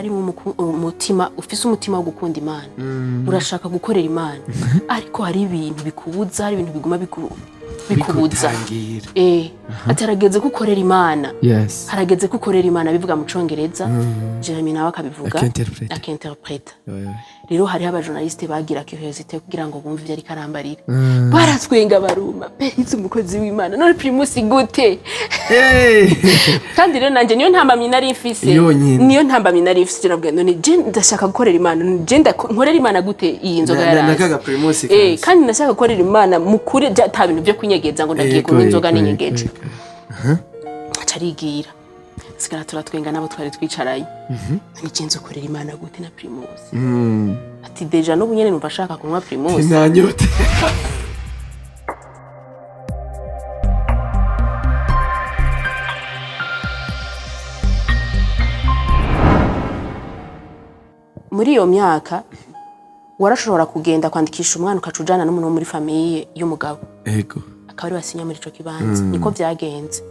harimo umutima ufise umutima wo gukunda Imana urashaka gukorera Imana ariko hari ibintu bikubuza hari ibintu biguma bikubuza atarageze gukorera Imana harageze gukorera Imana bivuga mu Congereza Jeremy nawe akabivuga akinterpreta rero hari abajournaliste bagira curiosité kugira ngo bumve ibyo ari karambarira baratwenga baruma pehize umukozi w'Imana none primus gute kandi rero nanje niyo ntambamye nari mfise niyo ntambamye nari mfise nabwo none je ndashaka gukorera Imana je nkorera Imana gute iyi nzoga yaranze kandi ndashaka gukorera Imana mukuri ta bintu byo kunyegeza ngo ndagiye kunywa inzoga n'inyegeje acarigira sigara turatwenga nabo twari twicaraye nikinzo korera Imana gute na primus ati deja no bunyene numva shaka kunywa primus nanyote muri iyo myaka warashobora kugenda kwandikisha umwana ukacujana n'umuntu wo muri famille y'umugabo akaba basinya muri ico kibanza niko vyagenze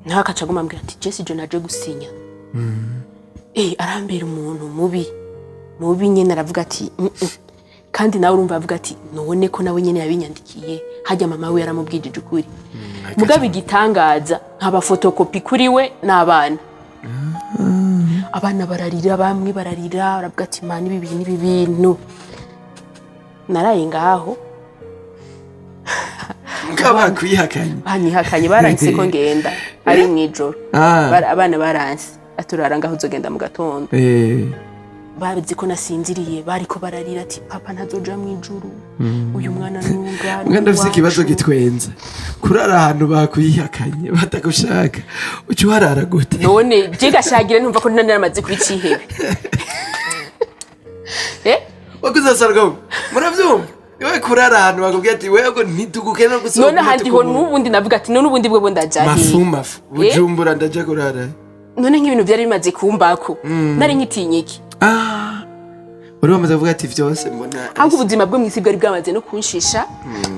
naho akacaguma ambwira ati Jesse je naje gusinya arambera umuntu mubi nyene aravuga ati kandi nawe urumva avuga ati none ko nawe nyene yabinyandikiye hajya mama we yaramubwijije ukuri mugabe igitangaza nkaba photocopy kuri we n'abana abana bararira bamwe bararira aravuga ati mani ibi bintu naraye ngaho ngaba kwihakanye banyihakanye baranse ko ngenda ari mwijoro abana baranse aturara ngaho uzogenda mu gatondo babizi ko nasinziriye bariko bararira ati papa ntazoja mwijuru uyu mwana nunga nganda vise kibazo gitwenza kurara ahantu bakwihakanye batagushaka ucu harara gute none je gashagire numva ko namaze kuri cihebe wakuzasarga muravyumva iwe kurara ahantu bakubwiye ati wego ntitugukena gusohoka none handi ho nubundi navuga ati none ubundi bwo ndajahi mafu bujumbura ndaje kurara none nk'ibintu byari bimaze kumbako nari nkitinyiki uri bamaze kuvuga ati vyose mbona ahubwo ubuzima bwo mwisi bwari bwamaze no kunshisha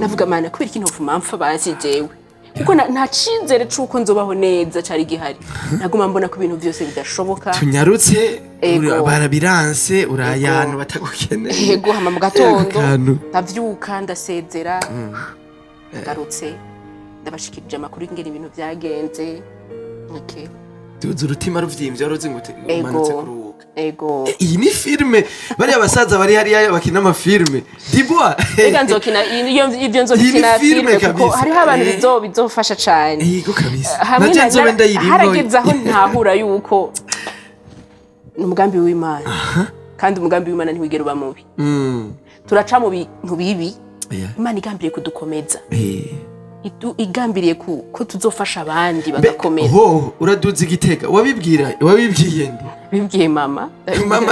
navuga mana kubera ikintu vuma mpfa basijewe kuko nta cizere cuko nzobaho neza cari gihari naguma mbona ko ibintu byose bidashoboka tunyarutse barabiranse urayano batagukeneye yego hama mu gatondo ndavyuka ndasezera ngarutse ndabashikirije amakuru ingene ibintu byagenze tuzi urutima ruvyimvye ruzi ngo umanutse kuruhuka iyi ni filme bari abasaza bari hariya bakina amafilme dibwa ega nzokina ivyo nzokina filme kuko hariho abantu bizofasha cane yego kabisa naje nzobe ndayirimo harageze aho ntahura yuko umugambi w'Imana kandi umugambi w'Imana ntiwigera uba mubi turaca mu bintu bibi Imana igambiriye kudukomeza igambiriye ko tuzofasha abandi bagakomera uraduza igitega wabibwiye ndi bibwiye mama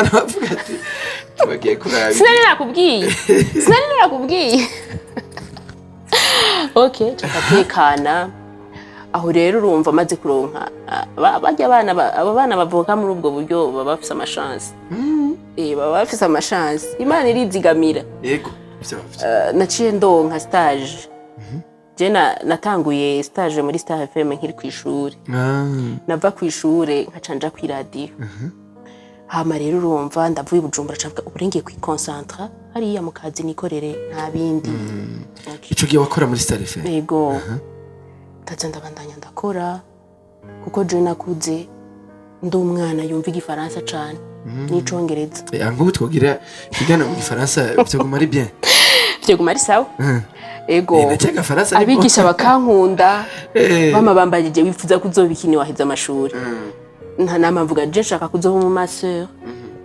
navuga ati tubagiye kuraba sinari nakubwiye okay cakatekana aho rero urumva maze kuronka bajya abana bavuka muri ubwo buryo baba bafise amachance baba bafise amachance Imana irizigamira yego naciye ndonka stage je natanguye stage muri Star FM nkiri kwishuri nava kwishuri nkacanja kwi radio hama rero urumva ndavuye Bujumbura cavuga uburengiye kwikoncentra hariya mu kazi nikorere nta bindi ico giye wakora muri Star FM yego taza ndabandanya ndakora kuko je nakuze ndi umwana yumva igifaransa cane n'icongereza ngo twogira kigana mu gifaransa byo gumari bien byo gumari sawa ego abigisha bakankunda bama bambagije wifuza kuzobikini waheza amashuri nta nama mvuga je nshaka kuzoba mu master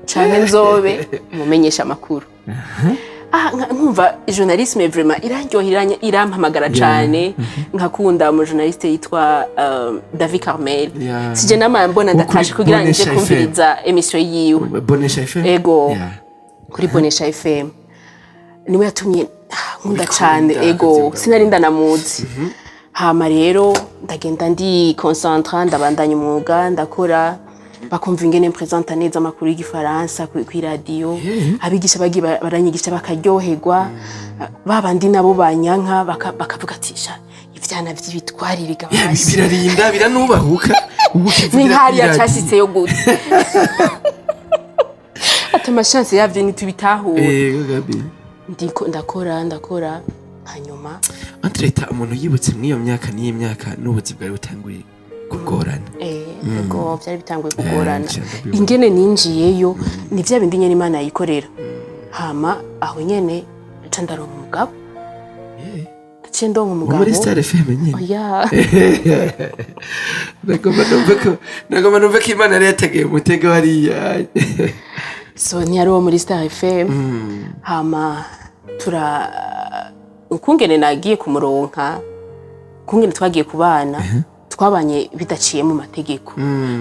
canke nzobe mumenyesha makuru nkumva journalisme vraiment iraryohiranye irampamagara cane nkakunda mu journaliste yitwa David Carmel sije nama mbona ndatashe kugira nje kumviriza emission yiwe Bonesha FM ego kuri Bonesha FM niwe yatumye nkunda cyane ego sinari ndanamuzi hama rero ndagenda ndi concentrant ndabandanya umwuga ndakora bakumva ingene presenta neza amakuru y'igifaransa ku radio abigisha bagi baranyigisha bakaryoherwa babandi nabo banyanka bakavuga ati sha ivyana vy'ibitwarire gabasi birarinda biranubahuka ni nkari yacashitse yo gute amashance yavyo ntitubitahura Gabi ndiko ndakora hanyuma entreta umuntu yibutse mw'iyo myaka n'iyi myaka n'ubuzi bwari butanguye kugorana ego byari bitanguye kugorana ingene ninjiyeyo ni vya bindi nyene Imana yikorera hama aho nyene candaronka umugabo ndondonka umugabo muri Star FM nyene oya nagomba numva ko Imana yari yategeye umutego hariya so ntiyari uwo muri Star FM hama ukungene nagiye kumuronka ukungene twagiye kubana twabanye bidaciye mu mategeko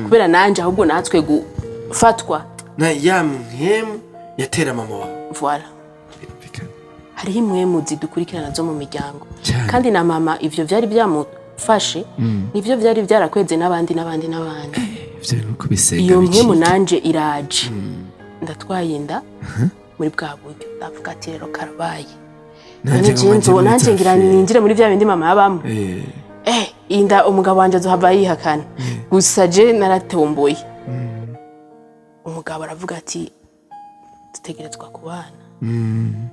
kubera nanje ahubwo natwe gufatwa na yamwemu yatera mama wawe voilà hariho imwemu zidukurikirana zo mu miryango kandi na mama ivyo vyari byamufashe nivyo vyari byarakweze n'abandi ivyo nuko bisega iyo mwemu nanje iraje ndatwaye inda muri bwa buryo ndavuga ati rero karabaye nanje ngira ninjire muri vya bindi mama yabamo inda umugabo wanje azohava yihakana gusa je naratomboye umugabo aravuga ati dutegerezwa kubana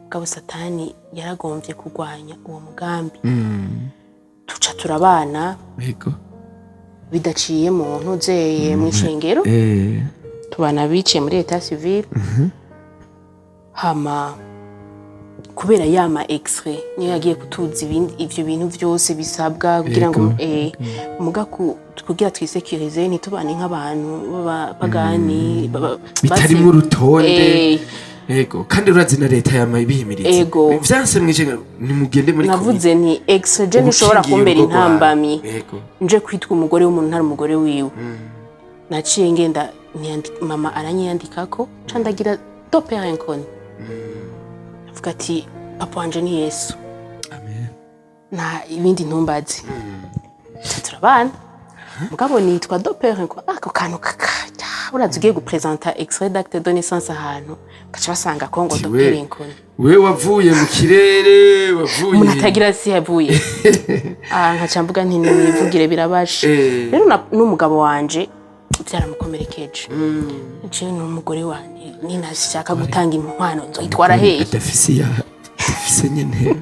mugabo satani yaragomvye kurwanya uwo mugambi tuca turabana bidaciye mu ntuzeye mw'ishengero tubana biciye muri etat civil hama kubera yama extrait niyo yagiye kutuza ivyo bintu byose bisabwa kugira ngo kugira twisekirize ntitubane nk'abantu b'abapagani bitari mu rutonde ego kandi urazi na leta yama ibihimiriza vyanse mw'ishengero nimugende muri navuze ni extrait je nishobora kumbera intambamyi nje kwitwa umugore w'umuntu ntari umugore wiwe naciye ngenda mama aranyiyandikako candagira dopera inkoni avuga ati papa wanje ni Yesu amen na ibindi ntumbazi turabana mugabo nitwa dopera inkoni ako kantu urazi ugiye gupresenta extrait d'acte de naissance ahantu gaca basanga ko ngo dopera inkoni we wavuye mu kirere wavuye umuntu atagira si yavuye nkaca mvuga nti nivugire birabashe rero n'umugabo wanje byaramukomerekeje je n'umugore wanje ninashaka gutanga inkwano nzoyitwara hehe adafise nyene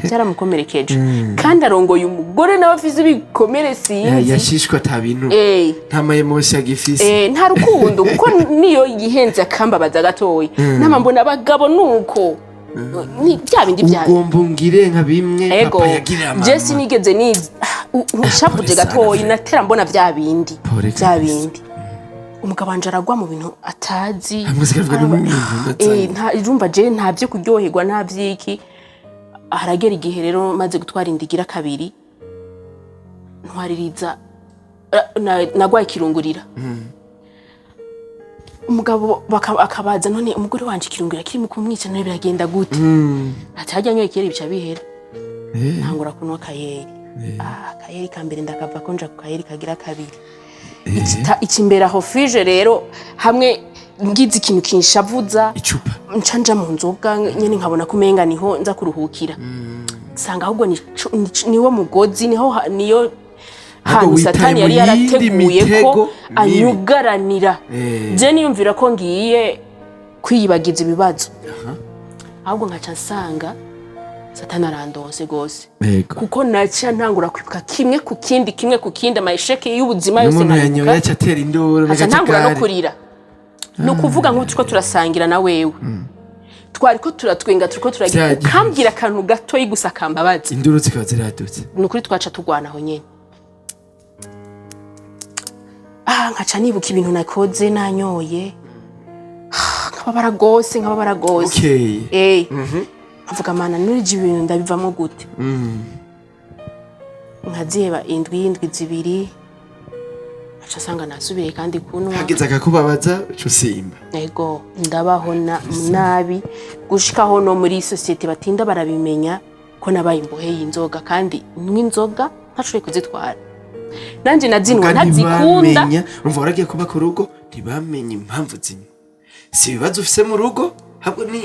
byaramukomerekeje kandi arongoye umugore nawe afise ibikomere sinzi yashishwa atabintu nta mayemosi agifise nta rukundo kuko niyo yihenze akambabaza gatoya nama mbona abagabo nuko ni bya bindi bya ugombungire nka bimwe papa yagira mama Jesse nigeze ni ushabuje gatoya natera mbona bya bindi umugabo wanje aragwa mu bintu atazi nta irumva je nta byo kuryoherwa nta vyiki haragera igihe rero maze gutwara indigira kabiri ntwaririza nagwaye kirungurira umugabo akabaza none umugore wanje kirungurira kiri mu kumwica none biragenda gute atajya nyoye kera bica bihera ntangura kunwa kayeri kayeri kambere ndakava konja ku kayeri kagira kabiri ikimbera aho fije rero hamwe ngize ikintu kinshavuza icupa ncanja mu nzoga nyene nkabona kumenga niho nza kuruhukira sanga ahubwo niwo mugozi niyo hantu satani yari yarateguye ko anyugaranira je niyumvira ko ngiye kwiyibagiza ibibazo ahubwo nkaca nsanga satani arandose gose kuko naca ntangura kwibuka kimwe ku kindi amasheke y'ubuzima yose nanyoye cyatera indoro ntangura no kurira no kuvuga ngo tuko turasangira na wewe twari ko turatwenga turiko turagira kambwira akantu gato y'igusa kambabaza indoro zikaba ziradutse nukuri twaca tugwana aho nyene nkaca nibuka ibintu nakoze nanyoye nkababara gose avuga mana nurije ibintu ndabivamo gute nkazeba indwi zibiri acha sanga nasubiye kandi kunwa hageze akakubabaza cusimba yego ndabaho nabi gushikaho no muri societe batinda barabimenya ko nabaye imbohe y'inzoga kandi n'inzoga ntashoboye kuzitwara nanje nazinwa ntazikunda umva waragiye kuba ku rugo ntibamenye impamvu zimwe si ibibazo ufise mu rugo habwo ni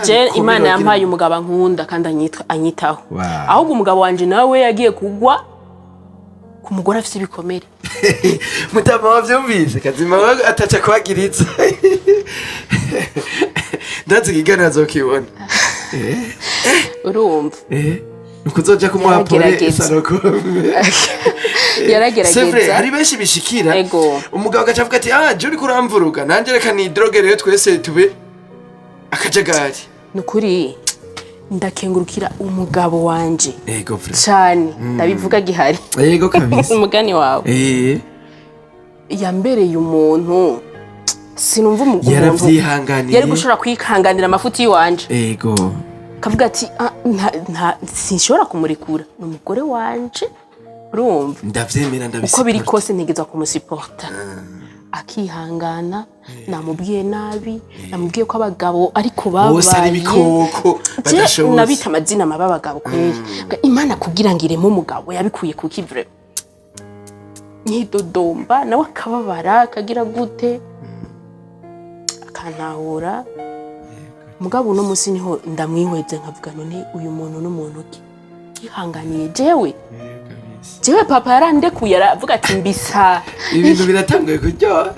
je Imana yampaye umugabo nkunda kandi anyitaho ahubwo umugabo wanje nawe yagiye kugwa ku mugore afise ibikomere mutama wavyumvise kazima ataca kwagiriza ndazi kigana azokibona urumva nukuzoja kumuhapore sanokome yaragerageza hari benshi bishikira umugabo agaca avuga ati je uri kuramvuruga nanje reka ni droge rero twese tube akajagari nukuri ndakengurukira umugabo wanje cyane ndabivuga gihari yego kabisa umugani wawe yambereye umuntu sinumva umugabo yaravyihanganiye yari gushora kwihanganira amafuti yiwanje yego kavuga ati sinshobora kumurekura n'umugore wanje urumva ndavyemera ndabisipota uko biri kose ntegeza kumusiporta akihangana namubwiye nabi namubwiye ko abagabo ariko babaye bose ari bikoko badashoboye nabita amazina mababagabo kweli Imana kugira ngo ireme umugabo yabikuye ku kivre nyidodomba nawe akababara akagira gute akantahura mugabo no musi niho ndamwihweze nkavuga none uyu muntu n'umuntu ki yihanganiye jewe papa yarandekuye aravuga ati mbisa ibintu biratanguye kuryoha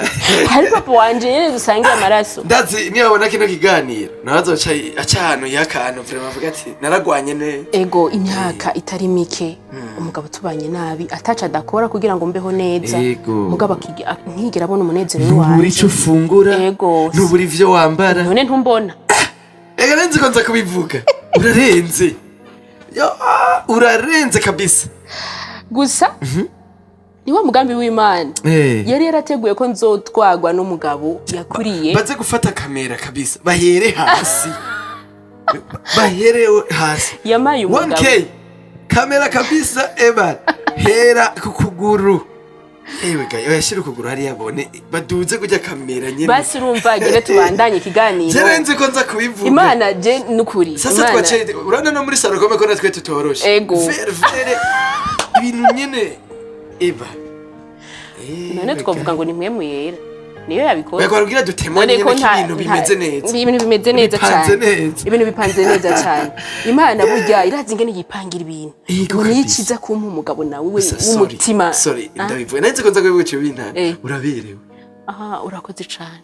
hari papa wanje nyene dusangiye amaraso ndazi niyo abona kino kiganiro nabazoca acano yakantu vraiment avuga ati naragwanye ne ego imyaka itari mike umugabo tubanye nabi ataca dakora kugira ngo mbeho neza mugabo ntigera abona umunezero wanje ntuburi ico ufungura ntuburi ivyo wambara none ntumbona ega nenzi ko nza kubivuga urarenze urarenze kabisa gusa ni wa mugambi w'Imana yari yarateguye ko nzotwagwa n'umugabo yakuriye baze gufata kamera kabisa bahere hasi bahere hasi yamaye umugabo 1K kamera kabisa eba hera kukuguru ewe gayo yashira ukuguru hari yabone baduze kujya kamera nyene basi urumva gire tubandanye ikiganiro jerenze ko nza kubivuga Imana je nukuri sasa twace urana no muri sanokome ko natwe tutoroshe vere ibintu nyene eba none twavuga ngo ni mwemu yera niyo yabikora bakwarugira dutemanye ibintu bimeze neza ibintu bimeze neza cyane ibintu bipanze neza cyane Imana burya irazi ingene yipangira ibintu ngo niyikiza kumpa umugabo nawe w'umutima sorry ndabivuye nanze ko nza kwibuka ibintu uraberewe aha urakoze cyane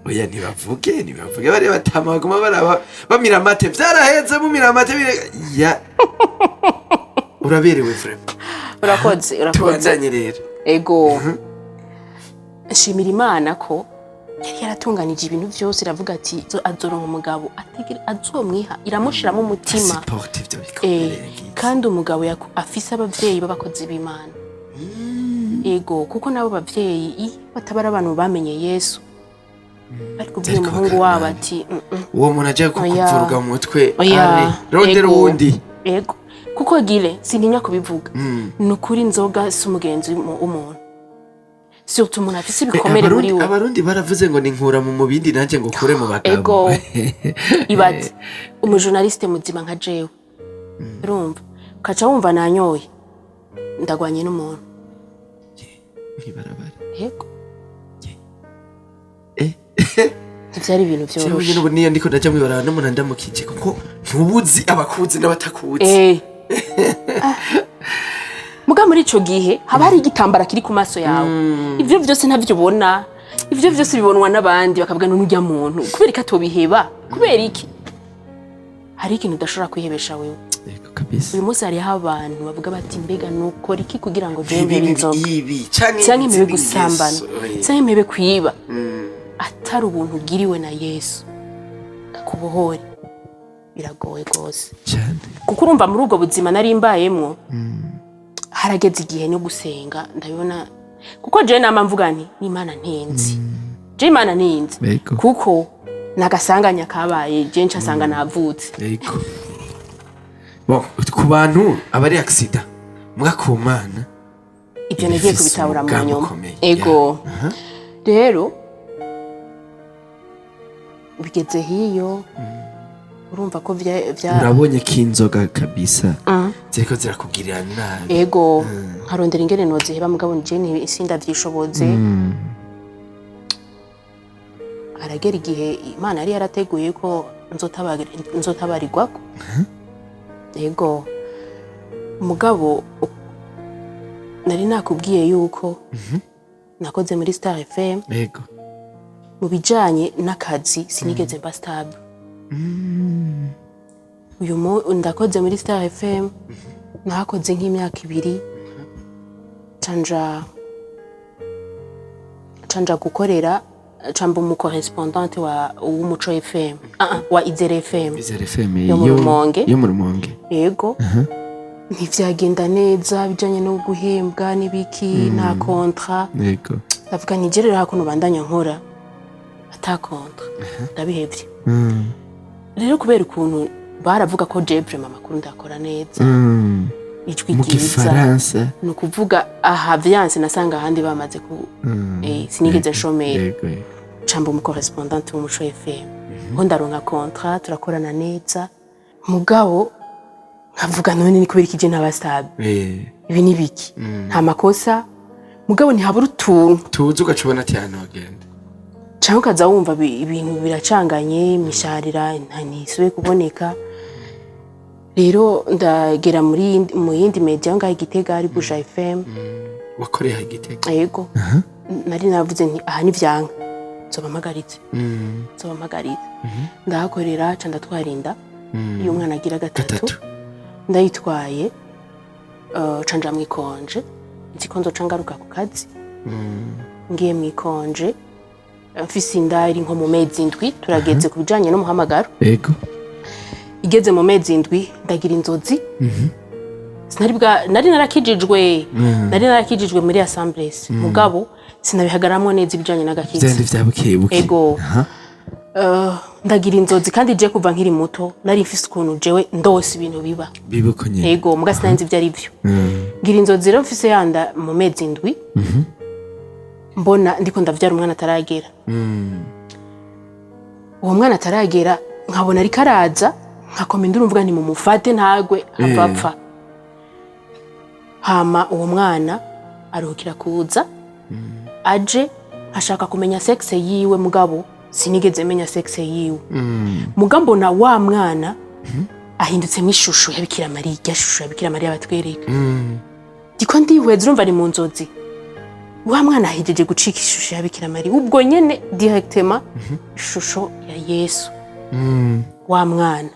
oya nibavuge bari batama baguma baraba bamira amate vyaraheze mumira amate ya uraberewe vraiment urakoze tubandanye rero ego nshimira Imana ko yari yaratunganije ibintu byose iravuga ati azoronka umugabo azomwiha iramushiramo umutima kandi umugabo afise abavyeyi b'abakozi b'Imana ego kuko nabo bavyeyi batabara abantu bamenye Yesu ariko ubwiye umuhungu wabo ati uwo muntu aje kukuvuruga mu mutwe ari rondera wundi ego kuko gile sintinya kubivuga nukuri nzoga si umugenzi w'umuntu surtout umuntu afise ibikomere muri we abarundi baravuze ngo ninkura mu mubindi nanje ngo kure mu bagabo ego ibaze umujournaliste muzima nka jewe urumva ukaca wumva nanyoye ndagwanye n'umuntu ntibarabara ego ivyari ibintu vyoroshe cyangwa niyo ndiko ndaja mwibarana n'umuntu ndamukije kuko ntubuzi abakuzi n'abatakuzi muga muri ico gihe haba hari igitambara kiri ku maso yawe ivyo vyose ntavyo ubona ivyo vyose bibonwa n'abandi bakavuga n'urya muntu kubera ko atobiheba kubera iki hari ikintu udashobora kwihebesha wewe kabisa uyu munsi hariho abantu bavuga bati mbega nukora iki kugira ngo jembe inzoga canke impebe gusambana canke impebe kwiba atari ubuntu ugiriwe na Yesu akubohore biragoye gose cyane kuko urumva muri ubwo buzima nari mbayemwo harageze igihe no gusenga ndabibona kuko je nama mvuga nti Imana ntinzi je Imana ntinzi kuko nagasanganya kabaye je ncasanga navutse yego bo ku bantu abari accident mwakomana ibyo nagiye kubitabura mu nyuma ego rero bigeze hiyo urumva ko urabonye kinzoga kabisa ziriko zirakugirira nabi ego nkarondera ingene noziheba mugabo nje ni isinda vyishoboze aragera igihe Imana yari yarateguye ko nzotabarirwako ego mugabo nari nakubwiye yuko nakoze muri Star FM. Yego. Mu bijanye n'akazi sinigeze mba stable. Ndakoze muri Star FM. Nakoze nk'imyaka 2. Canja gukorera cambo mu correspondante wa Umuco FM. Wa Izere FM. Izere FM yo mu Rumonge. Yego. Ntivyagenda neza bijanye no guhembwa n'ibiki nta kontra. Yego. Ndavuga nigerera hakuno bandanya nkora ata kontra. Ndabihevye. Rero kubera ukuntu baravuga ko jebre mama kuru ndakora neza. Ijwi ryiza. No kuvuga aha vyanse nasanga ahandi bamaze ku sinigeze nshomera. Yego. Cambo mu correspondante w'Umuco FM. Ho ndaronka contrat turakorana neza. Mugabo nkavuga none ni kubera ikije n'abastable. Ibi ni biki? Nta makosa. Mugabo ni habura utuntu. Tuzi ugacubona ati hano agenda. Canke ukaza wumva ibintu biracanganye misharira ntanisuye kuboneka. Rero ndagera mu yindi media ngaho Igitega ari Buja FM. Wakoreye Igitega? Yego. Nari navuze nti aha ni vyanka. Nzobamagaritse. Ndahakorera ca ndatwarinda. Iyo umwana agira gatatu. Ndayitwaye canja mwikonje. Nziko nzoca ngaruka ku kazi. Ngiye mwikonje. Mfise indari nko mu mezi 7 turageze ku bijanye n'umuhamagaro. Yego. Igeze mu mezi 7 ndagira inzozi. Nari narakijijwe muri assemblées. Mugabo sinabihagaramo neza ibijanye n'agakiza. Zende vyabukebuke. Ego. Ndagira inzozi kandi je kuva nkiri muto nari mfise ukuntu jewe ndose ibintu biba. Bibuko nyene. Ego muga sinanzi ivyo ari byo. Ngira inzozi rero mfise yanda mu mezi 7. Mbona ndiko ndavyara umwana ataragera. Uwo mwana ataragera nkabona ari karaza nkakoma induru mvuga nti mumufate ntagwe apfa. Hama uwo mwana aruhukira kuza aje ashaka kumenya sexe yiwe mugabo sinigeze menya sexe yiwe. Mugambo na wa mwana ahindutse mwishusho ya Bikira Mariya, shusho ya Bikira Mariya batwereka. Diko ndihweza urumva ni mu nzozi. Wa mwana ahijeje gucika ishusho ya Bikira Mariya ubwo nyene directement ishusho ya Yesu. Wa mwana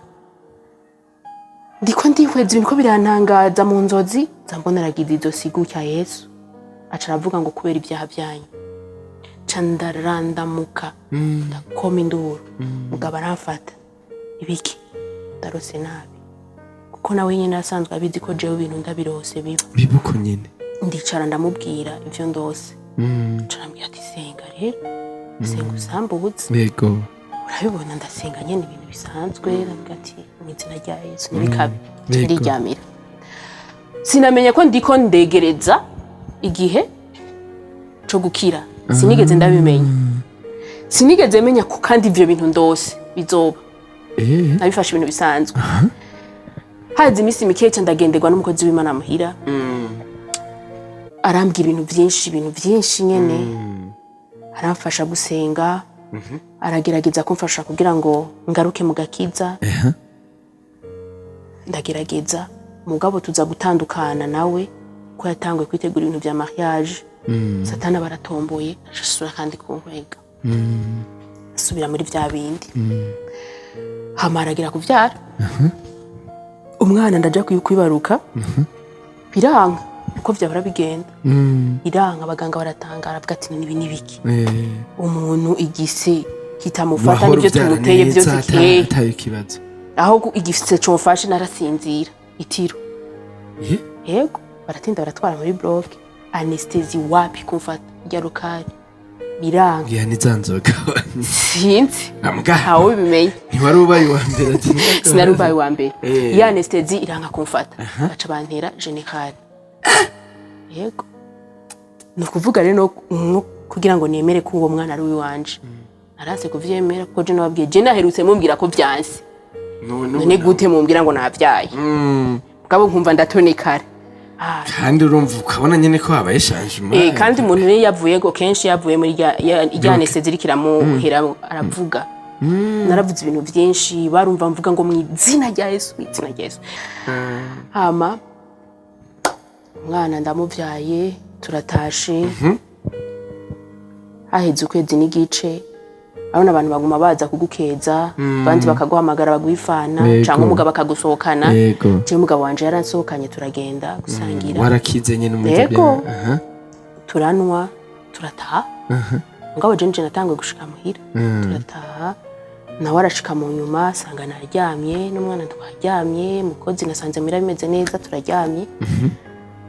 diko ndihweza ibintu ko birantangaza mu nzozi zambona aragize idosigu cya Yesu. Aca aravuga ngo kubera ibyaha byanyu candarandamuka ndakoma induru. Mugabo aramfata ibiki ndarose nabi kuko nawe nyene asanzwe abizi ko jewe ibintu ndabirose bibuko nyene. Ndicara ndamubwira ivyo ndose. Carambwira ati senga rero senga usambuze. Yego. Urabibona ndasenga nyene ibintu bisanzwe ndavuga ati mu izina rya Yesu nibikabe. Ndiryamira. Sinamenya ko ndiko ndegereza igihe cyo gukira. Sinigeze ndabimenya. Sinigeze menya ko kandi ivyo bintu ndose bizoba. Nabifashe ibintu bisanzwe. Hazi imisi mikeya ndagenderwa n'umukozi w'Imana muhira. Arambwira ibintu byinshi nyene. Aramfasha gusenga. Aragerageza kumfasha kugira ngo ngaruke mu gakiza. Ndagerageza mugabo tuza gutandukana nawe ko yatangwe kwitegura ibintu bya mariage. Satana baratomboye ashasura kandi kunkwega. Asubira muri vya bindi. Hamaragira kuvyara. Umwana ndaja kwibaruka. Biranka uko vyabara bigenda. Iranka abaganga baratangara avuga ati ni biki. Umuntu igise kitamufata nivyo tumuteye byo zikeye. Aho igifise cyo mfashe narasinzira itiro. Yego baratinda baratwara muri block. Anesthesia wapi kumfata ya lokali biranka. Yani zanzoga. Sinzi. Amga. Aho bimenye. Ntiwari ubaye wa mbere ati. Sinarubaye wa mbere. Ya anesthesia iranka kumfata. Baca bantera general. Yego. No kuvuga rero no kugira ngo nemere ko uwo mwana ari wanje. Arase kuvyemera ko je nababwiye je naherutse mumbwira ko vyanse. None gute mumbwira ngo navyaye. Mugabo nkumva ndatonekara. Kandi urumva ukabona nyene ko habaye changement. Kandi umuntu ne yavuye ngo kenshi yavuye muri ya anesthesia irikira mu hera aravuga. Naravuze ibintu byinshi barumva mvuga ngo mu izina rya Yesu, izina rya Yesu. Hama umwana ndamuvyaye turatashe haheze ukwezi n'igice abona abantu baguma baza kugukeza bandi bakaguhamagara baguhifana canke umugabo akagusohokana je umugabo wanje yaransohokanye turagenda gusangira warakize nyene umeze bien turanwa turataha ngabo je natangwe gushika muhira turataha nawe arashika mu nyuma sanga naryamye n'umwana twaryamye mukozi nasanze mira bimeze neza turaryamye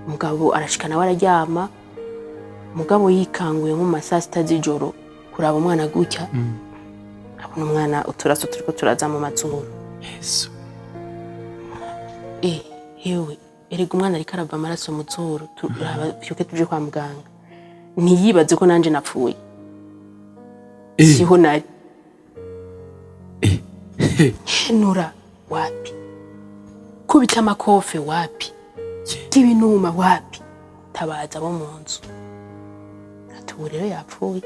umugabo arashika nawe araryama umugabo yikanguye nko masaa 6 z'ijoro kuraba umwana gutya abona umwana uturaso turiko turaza mu mazuru Yesu yewe erega umwana ariko arava amaraso mu zuru turaba byuke tuje kwa muganga ntiyibaze ko nanje napfuye siho nari nura wapi kubita amakofe wapi kibinuma wapi tabaza bo mu nzu atubu rero yapfuye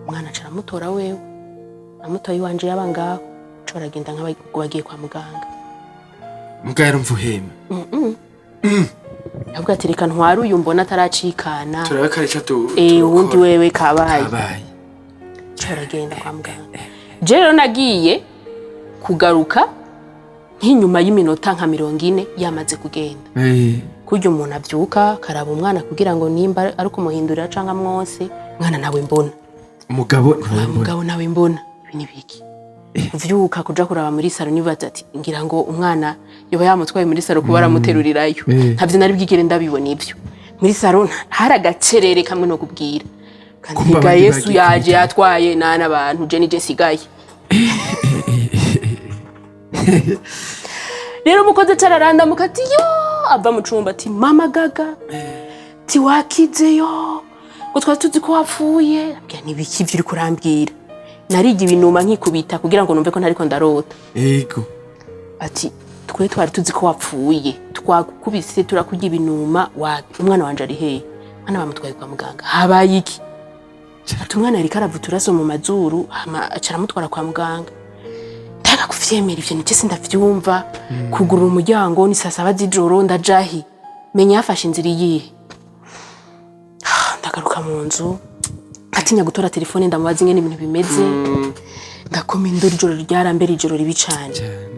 umwana acara mutora wewe amutoye wanje yabangaho coragenda nk'abagiye kwa muganga mugaya rumvuhema avuga ati reka ntwara uyu mbona ataracikana turabakarisha ubundi wewe kabaye coragenda kwa muganga je rero nagiye kugaruka nk'inyuma y'iminota nka 40 yamaze kugenda kurya umuntu avyuka karaba umwana kugira ngo nimba ari kumuhindurira canka mwose mwana nawe mbona umugabo nawe mbona ibini biki vyuka kuja kuraba muri saro nibaza ati ngira ngo umwana yoba yamutwaye muri saro kuba aramuterurirayo ntavyo nari bwigere ndabibona ivyo muri saro hari agacerere kamwe no kubwira kandi Yesu yaje yatwaye nana abantu je nije sigaye rero umukozi cararanda mukati yo ava mu cumba ati mama gaga ti wakize yo ngo twatuzi ko wapfuye abya nibiki vyuri kurambwira narigi ibinuma nkikubita kugira ngo numve ko ntariko ndarota yego ati twe twari tuzi ko wapfuye twakubise turakurya ibinuma wapi umwana wanje ari he ana bamutwaye kwa muganga habaye iki ati umwana yari karavuturaso mu mazuru acara mutwara kwa muganga ndaga kuvyemera ivyo nice sindavyumva kugurura umuryango ni saa 7 z'ijoro ndajahi menya yafashe inzira yihe ndagaruka mu nzu atinya gutora telefone ndamubaza ingene ibintu bimeze ndakoma induru ijoro ryarambere ijoro ribi cane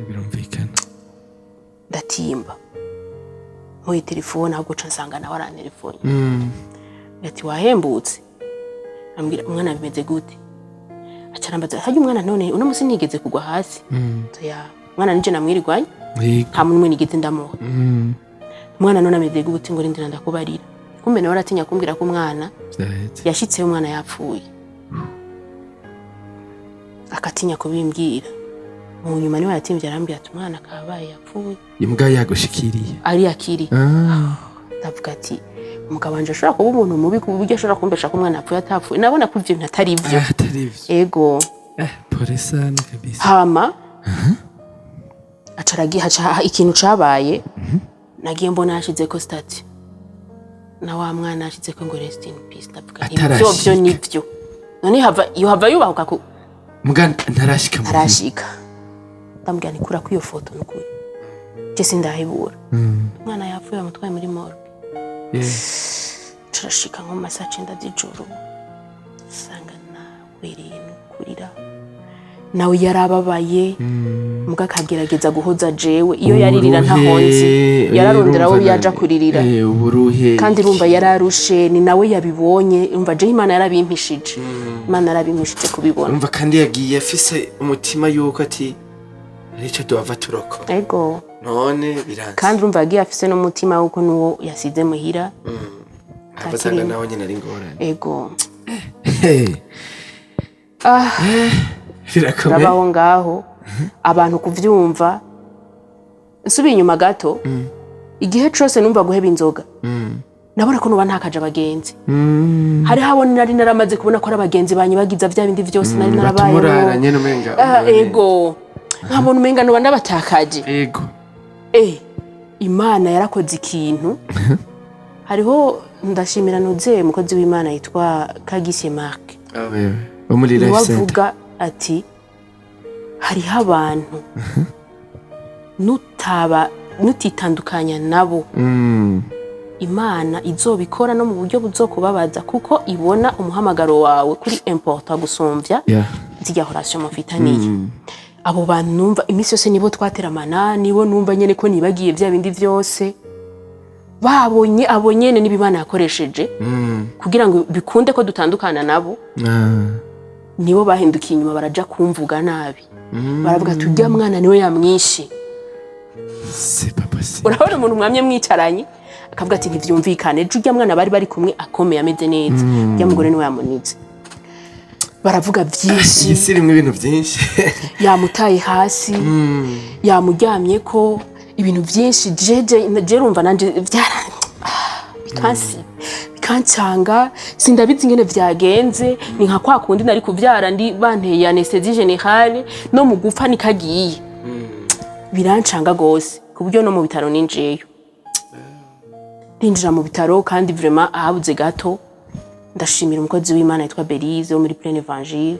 birumvikana ndatimba moye telefone ahubwo ca nsanga nawe arantelefone ati wahembutse ambwira umwana bimeze gute acarambaza haje umwana none uno musi nigeze kugwa hasi ya mwana nije namwirigwanye nta muntu nigeze ndamuha umwana none ameze gute ngo rindira ndakubarira kumbe nawe aratinya kumbwira ko umwana yashitse umwana yapfuye akatinya kubimbwira mu nyuma niwe yatimvye arambwira ati umwana kabaye yapfuye imbwa yagushikiriye ari yakiri ndavuga ati umugabo wanje ashobora kuba umuntu mubi ku buryo ashobora kumbesha ko umwana yapfuye atapfuye nabona ko ivyo bintu atari ivyo ego pole sana kabisa hama haca ikintu cabaye nagiye mbona hashize ko stati na wa mwana hashize ko ngo rest in peace ndavuga ivyo nivyo none hava yubahuka ko mugana ntarashika ndambwira ni kura kwiyo foto nukuri je sindahibura mwana yapfuye amutwaye muri morgue turashika nko masaa 9 z'ijoro sanga nawereye nukurira nawe yarababaye muga akagerageza guhoza jewe iyo yaririra ntahonze yararondera we yaja kuririra kandi urumva yararushe ni nawe yabibonye umva je Imana yarabimpishije Imana yarabimpishije kubibona umva kandi yagiye afise umutima yuko ati rico duava turoko ego none biranze kandi urumva yagiye afise n'umutima wuko nuwo yasize muhira abasanga nawe nyine ari ngorane ego birakomeye rabaho ngaho abantu kuvyumva nsubiye inyuma gato igihe cose numva guheba inzoga nabona ko nuba ntakaje abagenzi hari habona nari naramaze kubona ko ari abagenzi banyibagiza vya bindi vyose nari narabaye ego nkabona umenga nuba ndabatakaje ego Imana yarakoze ikintu hariho ndashimira nuze mukozi w'Imana yitwa Kagise Mark muri life center wavuga ati hariho abantu nutitandukanya nabo Imana izobikora no mu buryo buzokubabaza kuko ibona umuhamagaro wawe kuri important gusumvya zirya relation mufitaniye. Abo bantu numva imisi yose nibo twateramana, nibo numva nyene ko nibagiye vya bindi vyose babonye abonyene n'ibimana yakoresheje kugira ngo bikunde ko dutandukana nabo. Nibo bahindukiye inyuma baraja kumvuga nabi, baravuga tujya mwana niwe yamwishe. C'est pas possible. Urabona umuntu mwamye mwicaranye akavuga ati ntivyumvikane, jujya mwana bari kumwe akomeye ameze neza, ya mugore niwe yamunize. Baravuga vyinshi, isirimwe ibintu vyinshi. Yamutaye hasi, yamuryamye ko ibintu vyinshi je rumva nanje bikancanga sindabizi ngene vyagenze. Ni nka kwa kundi nari kuvyara ndi banteye anesthesie générale no mu gupfa nikagiye. Birancanga gose kuburyo no mu bitaro ninjeyo. Ndinjira mu bitaro kandi vraiment ahabuze gato. Ndashimira umukozi w'Imana yitwa Belize wo muri Plein Evangile.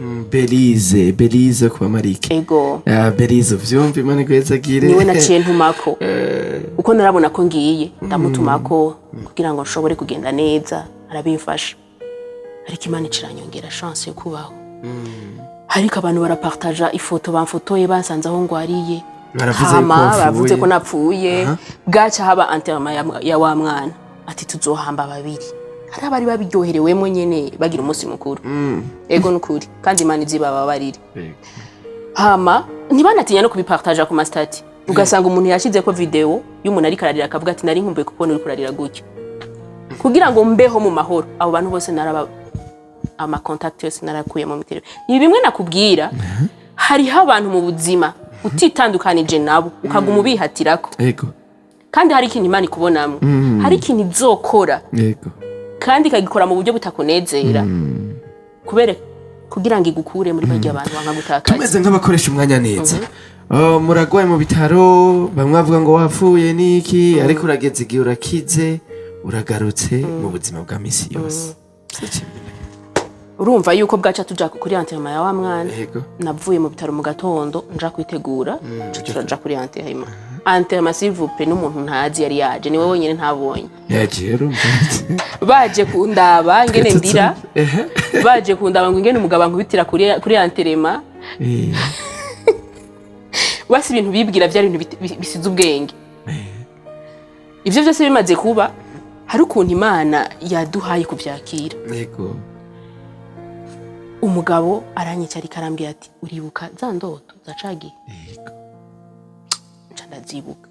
Belize kwa Marike. Ego. Belize vyumva Imana gwezagire. Niwe naciye ntumako. Uko narabona ko ngiye ndamutumako kugira ngo nshobore kugenda neza, arabimfasha. Ariko Imana iciranyongera chance yo kubaho. Hariko abantu barapartager ifoto bamfotoye bansanze aho ngwariye. Baravuze ko napfuye. Gacha haba enterrement ya wa mwana. Ati tuzohamba babiri. Hari abari babiryoherewemo nyene bagira umunsi mukuru. Ego nukuri kandi Imana izibababarire. Hama ntibanatinya no kubipartager ku mastati. Ugasanga umuntu yashize ko video y'umuntu ari kararira akavuga ati nari nkumbuye kubona uri kurarira gutyo. Kugira ngo mbeho mu mahoro abo bantu bose naraba ama contact yose narakuye mu mitero. Ibi bimwe nakubwira hari abantu mu buzima utitandukanije nabo ukaguma ubihatirako. Ego. Kandi hari ikintu Imana ikubonamwe. Hari ikintu izokora. Ego. Kandi kagikora mu buryo butakunezera. Kubere kugira ngo igukure muri bajya abantu bankagutakaza. Tumeze nk'abakoresha umwanya neza. Muragwaye mu bitaro bamwe bavuga ngo wapfuye niki ariko urageze igihe urakize uragarutse mu buzima bwa misi yose. Urumva yuko bwaca tuja kuri enterrement ya wa mwana. Yego. Navuye mu bitaro mu gatondo nja kwitegura turaja kuri enterrement. Enterrement s'il vous plaît n'umuntu ntazi yari yaje ni wowe nyene ntabonye. Yaje rumva. Baje kundaba ngene ndira. Baje kundaba ngo ngene umugabo nkubitira kuri enterrement. Wasi ibintu bibwira byari ibintu bisize ubwenge. Ivyo byose bimaze kuba hari ukuntu Imana yaduhaye kuvyakira. Yego. Umugabo aranyicara ikarambira ati uribuka za ndoto zacagiye. Yego. Ndazibuka.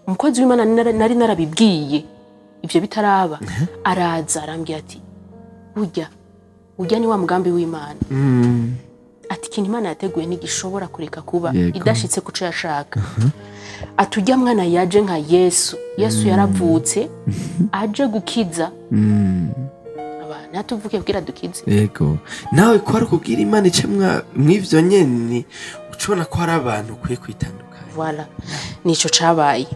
Umukozi w'Imana nari narabibwiye ivyo bitaraba. Araza arambira ati burya ni wa mugambi w'Imana. Ati kintu Imana yateguye ntigishobora kureka kuba idashitse kuco yashaka. Atujya mwana yaje nka Yesu yaravutse aje gukiza. Abana tuvuke kugira dukize. Yego. Nawe ko ari kugira Imana icemwa mw'ivyo nyene ucubona ko hari abantu kwiye kwitandukanya. Voilà. Nico cabaye.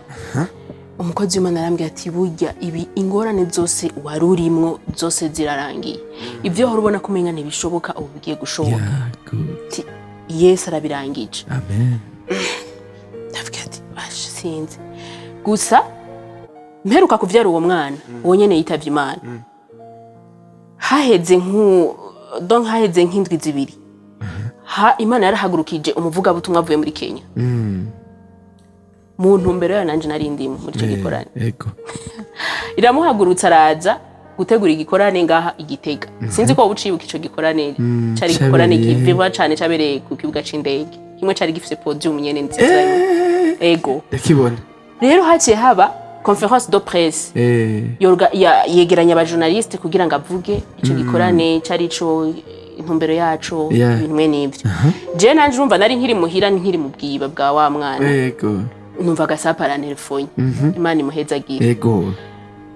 Umukozi w'Imana arambwira ati burya ibi ingorane zose warurimwo zose zirarangiye. Ivyo horo ubona kumenga ntibishoboka ubu bigiye gushoboka. Yesu arabirangije. Amen. Ndavuga ati sinzi. Gusa mperuka kuvyara uwo mwana uwo nyene yitavye Imana. Haheze nk'indwi zibiri. Imana yarahagurukije umuvuga butumwa avuye muri Kenya. Muntu mbere ya nanje nari ndimo muri cyo gikorane. Yego. Iramuhagurutsa araza gutegura igikorane ngaha Igitega. Sinzi ko ucibuka ico gikorane cari gikorane kiviva cyane cabereye ku kibuga c'indege. Kimwe cari gifise podium nyene nziza. Ego. Ndakibona. Rero haciye haba conférence de presse. Yegeranya aba journaliste kugira ngo avuge ico gikorane cari ico intumbero yacu ibintu mwe nivyo. Je nanje urumva nari nkiri muhira nkiri mu bwiba bwa wa mwana. Yego. Numva gasapa la telefone. Imana imuhezagire. Yego.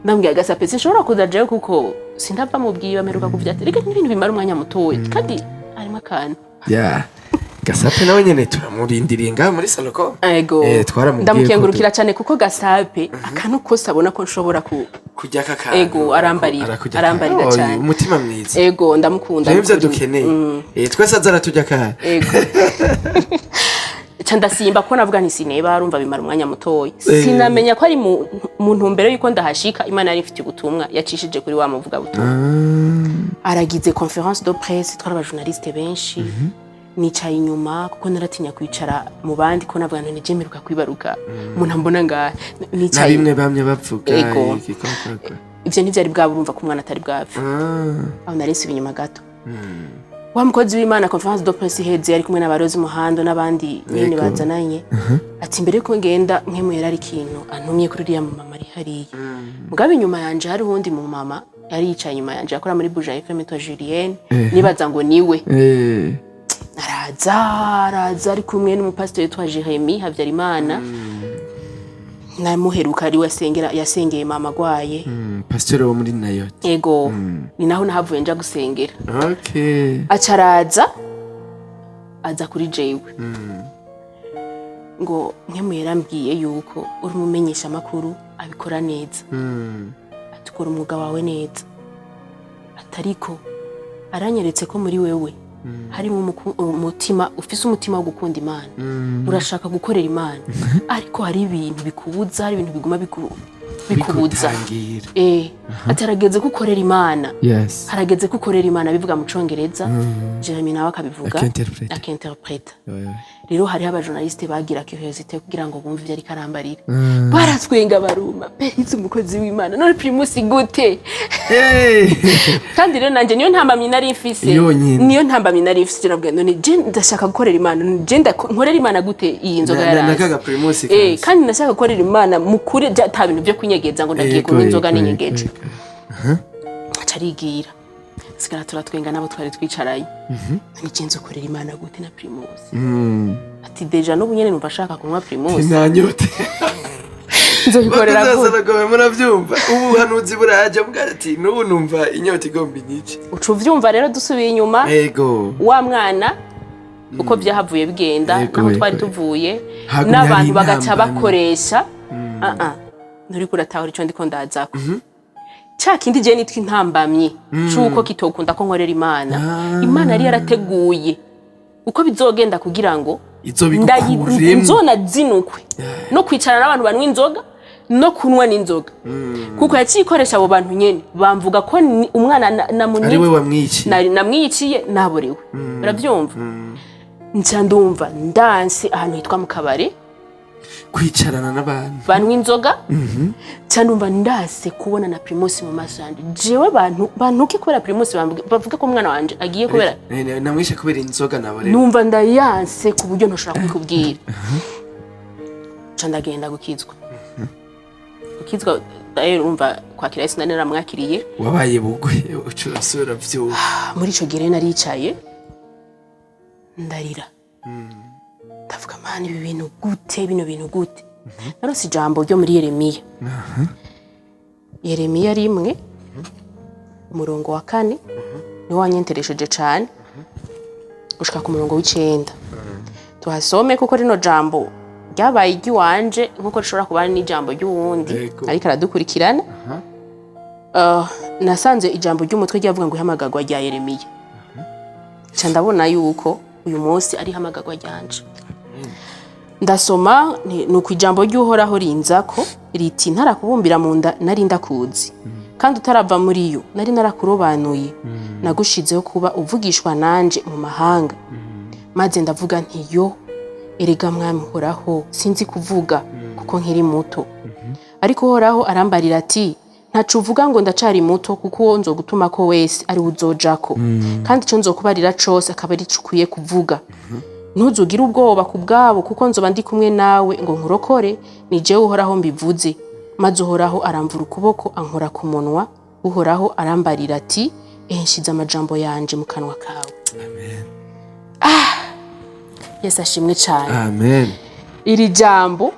Ndambwiye gasape sinshobora kuza je kuko sindava mu bwiba meruka kuvyatira. Reka n'ibintu bimara umwanya mutoya kandi arimo akantu. Gasape nawe nyene turamurindiriye ngaho muri saloko. Ego. Ndamukengurukira cyane kuko gasape akantu kose abona ko nshobora kujya kakana. Ego arambarira cyane. Umutima mwiza. Ego ndamukunda. Nivyo dukeneye. Twese azara tujya kana. Ego. ca ndasimba ko navuga nti sineba arumva bimara umwanya mutoyi sinamenya ko ari mu ntumbero yuko ndahashika Imana yari ifite ubutumwa yacishije kuri wa muvuga butumwa aragize conférence de presse twara aba journaliste benshi nicaye inyuma kuko naratinya kwicara mu bandi ko navuga nti jemeruka kwibaruka umuntu ambona ngahe nicaye bimwe bamye bapfuka ivyo ntivyari bwaburumva ko umwana atari bwapfa aho narese inyuma gato wa mukozi w'Imana conférence de presse iheze yari kumwe n'abarozi muhando n'abandi nyene bazananye ati mbere ko ngenda nkemuyera ari kintu antumye kuri uriya mama ari hariya mugabe inyuma yanje hari uwundi mu mama yari yicaye inyuma yanje akora muri Buja FM to Julienne nibaza ngo niwe araza ari kumwe n'umupasiteri yitwa Jeremy Havyarimana namuheruka ari yasengeye mama gwaye pasiteri wo muri Nayoti ego ni naho nahavuye nja gusengera okay acaraza aza kuri jewe ngo nkemuyera ambwiye yuko uri mumenyesha makuru abikora neza atukora umwuga wawe neza atariko aranyeretse ko muri wewe harimo umutima ufise umutima wo gukunda Imana urashaka gukorera Imana ariko hari ibintu bikubuza hari ibintu biguma bikubuza atarageze gukorera Imana harageze gukorera Imana bivuga mu Congereza Jeremy nawe akabivuga akinterpreta rero hari aba journaliste bagira curiosité kugira ngo bumve ibyo ari karambarira baratwenga baruma perize umukozi w'Imana none primus gute kandi rero nanje niyo ntambamye nari mfise niyo ntambamye nari mfise nabwo none je ndashaka gukorera Imana none je nkorera Imana gute iyi nzoga nakaga primus kandi ndashaka gukorera Imana mukure ta bintu byo kunyegeza ngo ndagiye kunywa inzoga n'inyegeje acarigira sigara turatwenga nabo twari twicaranye nicenze ukorera Imana gute na primus ati deja no bunyene numva shaka kunywa primus nanyote nzobikorera gute muravyumva ubu hanuzi buraje mbwa ati nubu numva inyota igomba inyice ucuvyumva rero dusubiye inyuma ego wa mwana uko byahavuye bigenda naho twari tuvuye n'abantu bagaca bakoresha nuri kuratahura ico ndiko ndazako cha kindi je nitwa intambamye cuko kitokunda ko nkorera Imana Imana yari yarateguye uko bizogenda kugira ngo nzona zinukwe no kwicara n'abantu banwa inzoga no kunwa n'inzoga kuko yacikoresha abo bantu nyene bamvuga ko umwana ari we wamwiciye namwiciye naborewe uravyumva nca ndumva ndanse ahantu hitwa mu kabare kwicarana n'abantu banwa inzoga cyandumva ndase kubona na primus mu maso yanje jewe bantuke kubera primus bavuga ko umwana wanje agiye kubera namwishe kubera inzoga nabore numva ndayanse ku buryo ntoshobora kubikubwira ndagenda gukizwa rero umva kwakira Yesu ndanera mwakiriye wabaye bugwe ucurasura vyo muri ico gihe naricaye ndarira ndavuga mani ibi bintu gute bino bintu gute narose ijambo ryo muri Yeremiya Yeremiya rimwe umurongo wa 4 ni wanyenteresheje cyane gushika ku murongo w'9 tuhasome kuko rino jambo ryabaye igiwanje nkuko rishobora kuba n'ijambo ry'uwundi ariko aradukurikirana nasanze ijambo ry'umutwe ryavuga ngo ihamagagwa rya Yeremiya ca ndabona yuko uyu munsi ari hamagagwa ryanje ndasoma nuko ijambo ry'uhoraho rinzako riti ntarakubumbira mu nda nari ndakuzi kandi utarava muri yo nari narakurobanuye nagushizeho kuba uvugishwa nanje mu mahanga maze ndavuga nti yo erega mwami horaho sinzi kuvuga kuko nkiri muto ariko horaho arambarira ati ntacu uvuga ngo ndacari muto kuko nzogutuma ko wese ari uzojako kandi ico nzokubarira cose akaba ari cukwiye kuvuga ntuzugire ubwoba ku bwabo kuko nzoba ndi kumwe nawe ngo nkurokore ni jewe uhoraho mbivuze maze uhoraho aramvura ukuboko ankora ku munwa uhoraho arambarira ati nshize amajambo yanje mu kanwa kawe amen Yesu ashimwe cyane amen iri jambo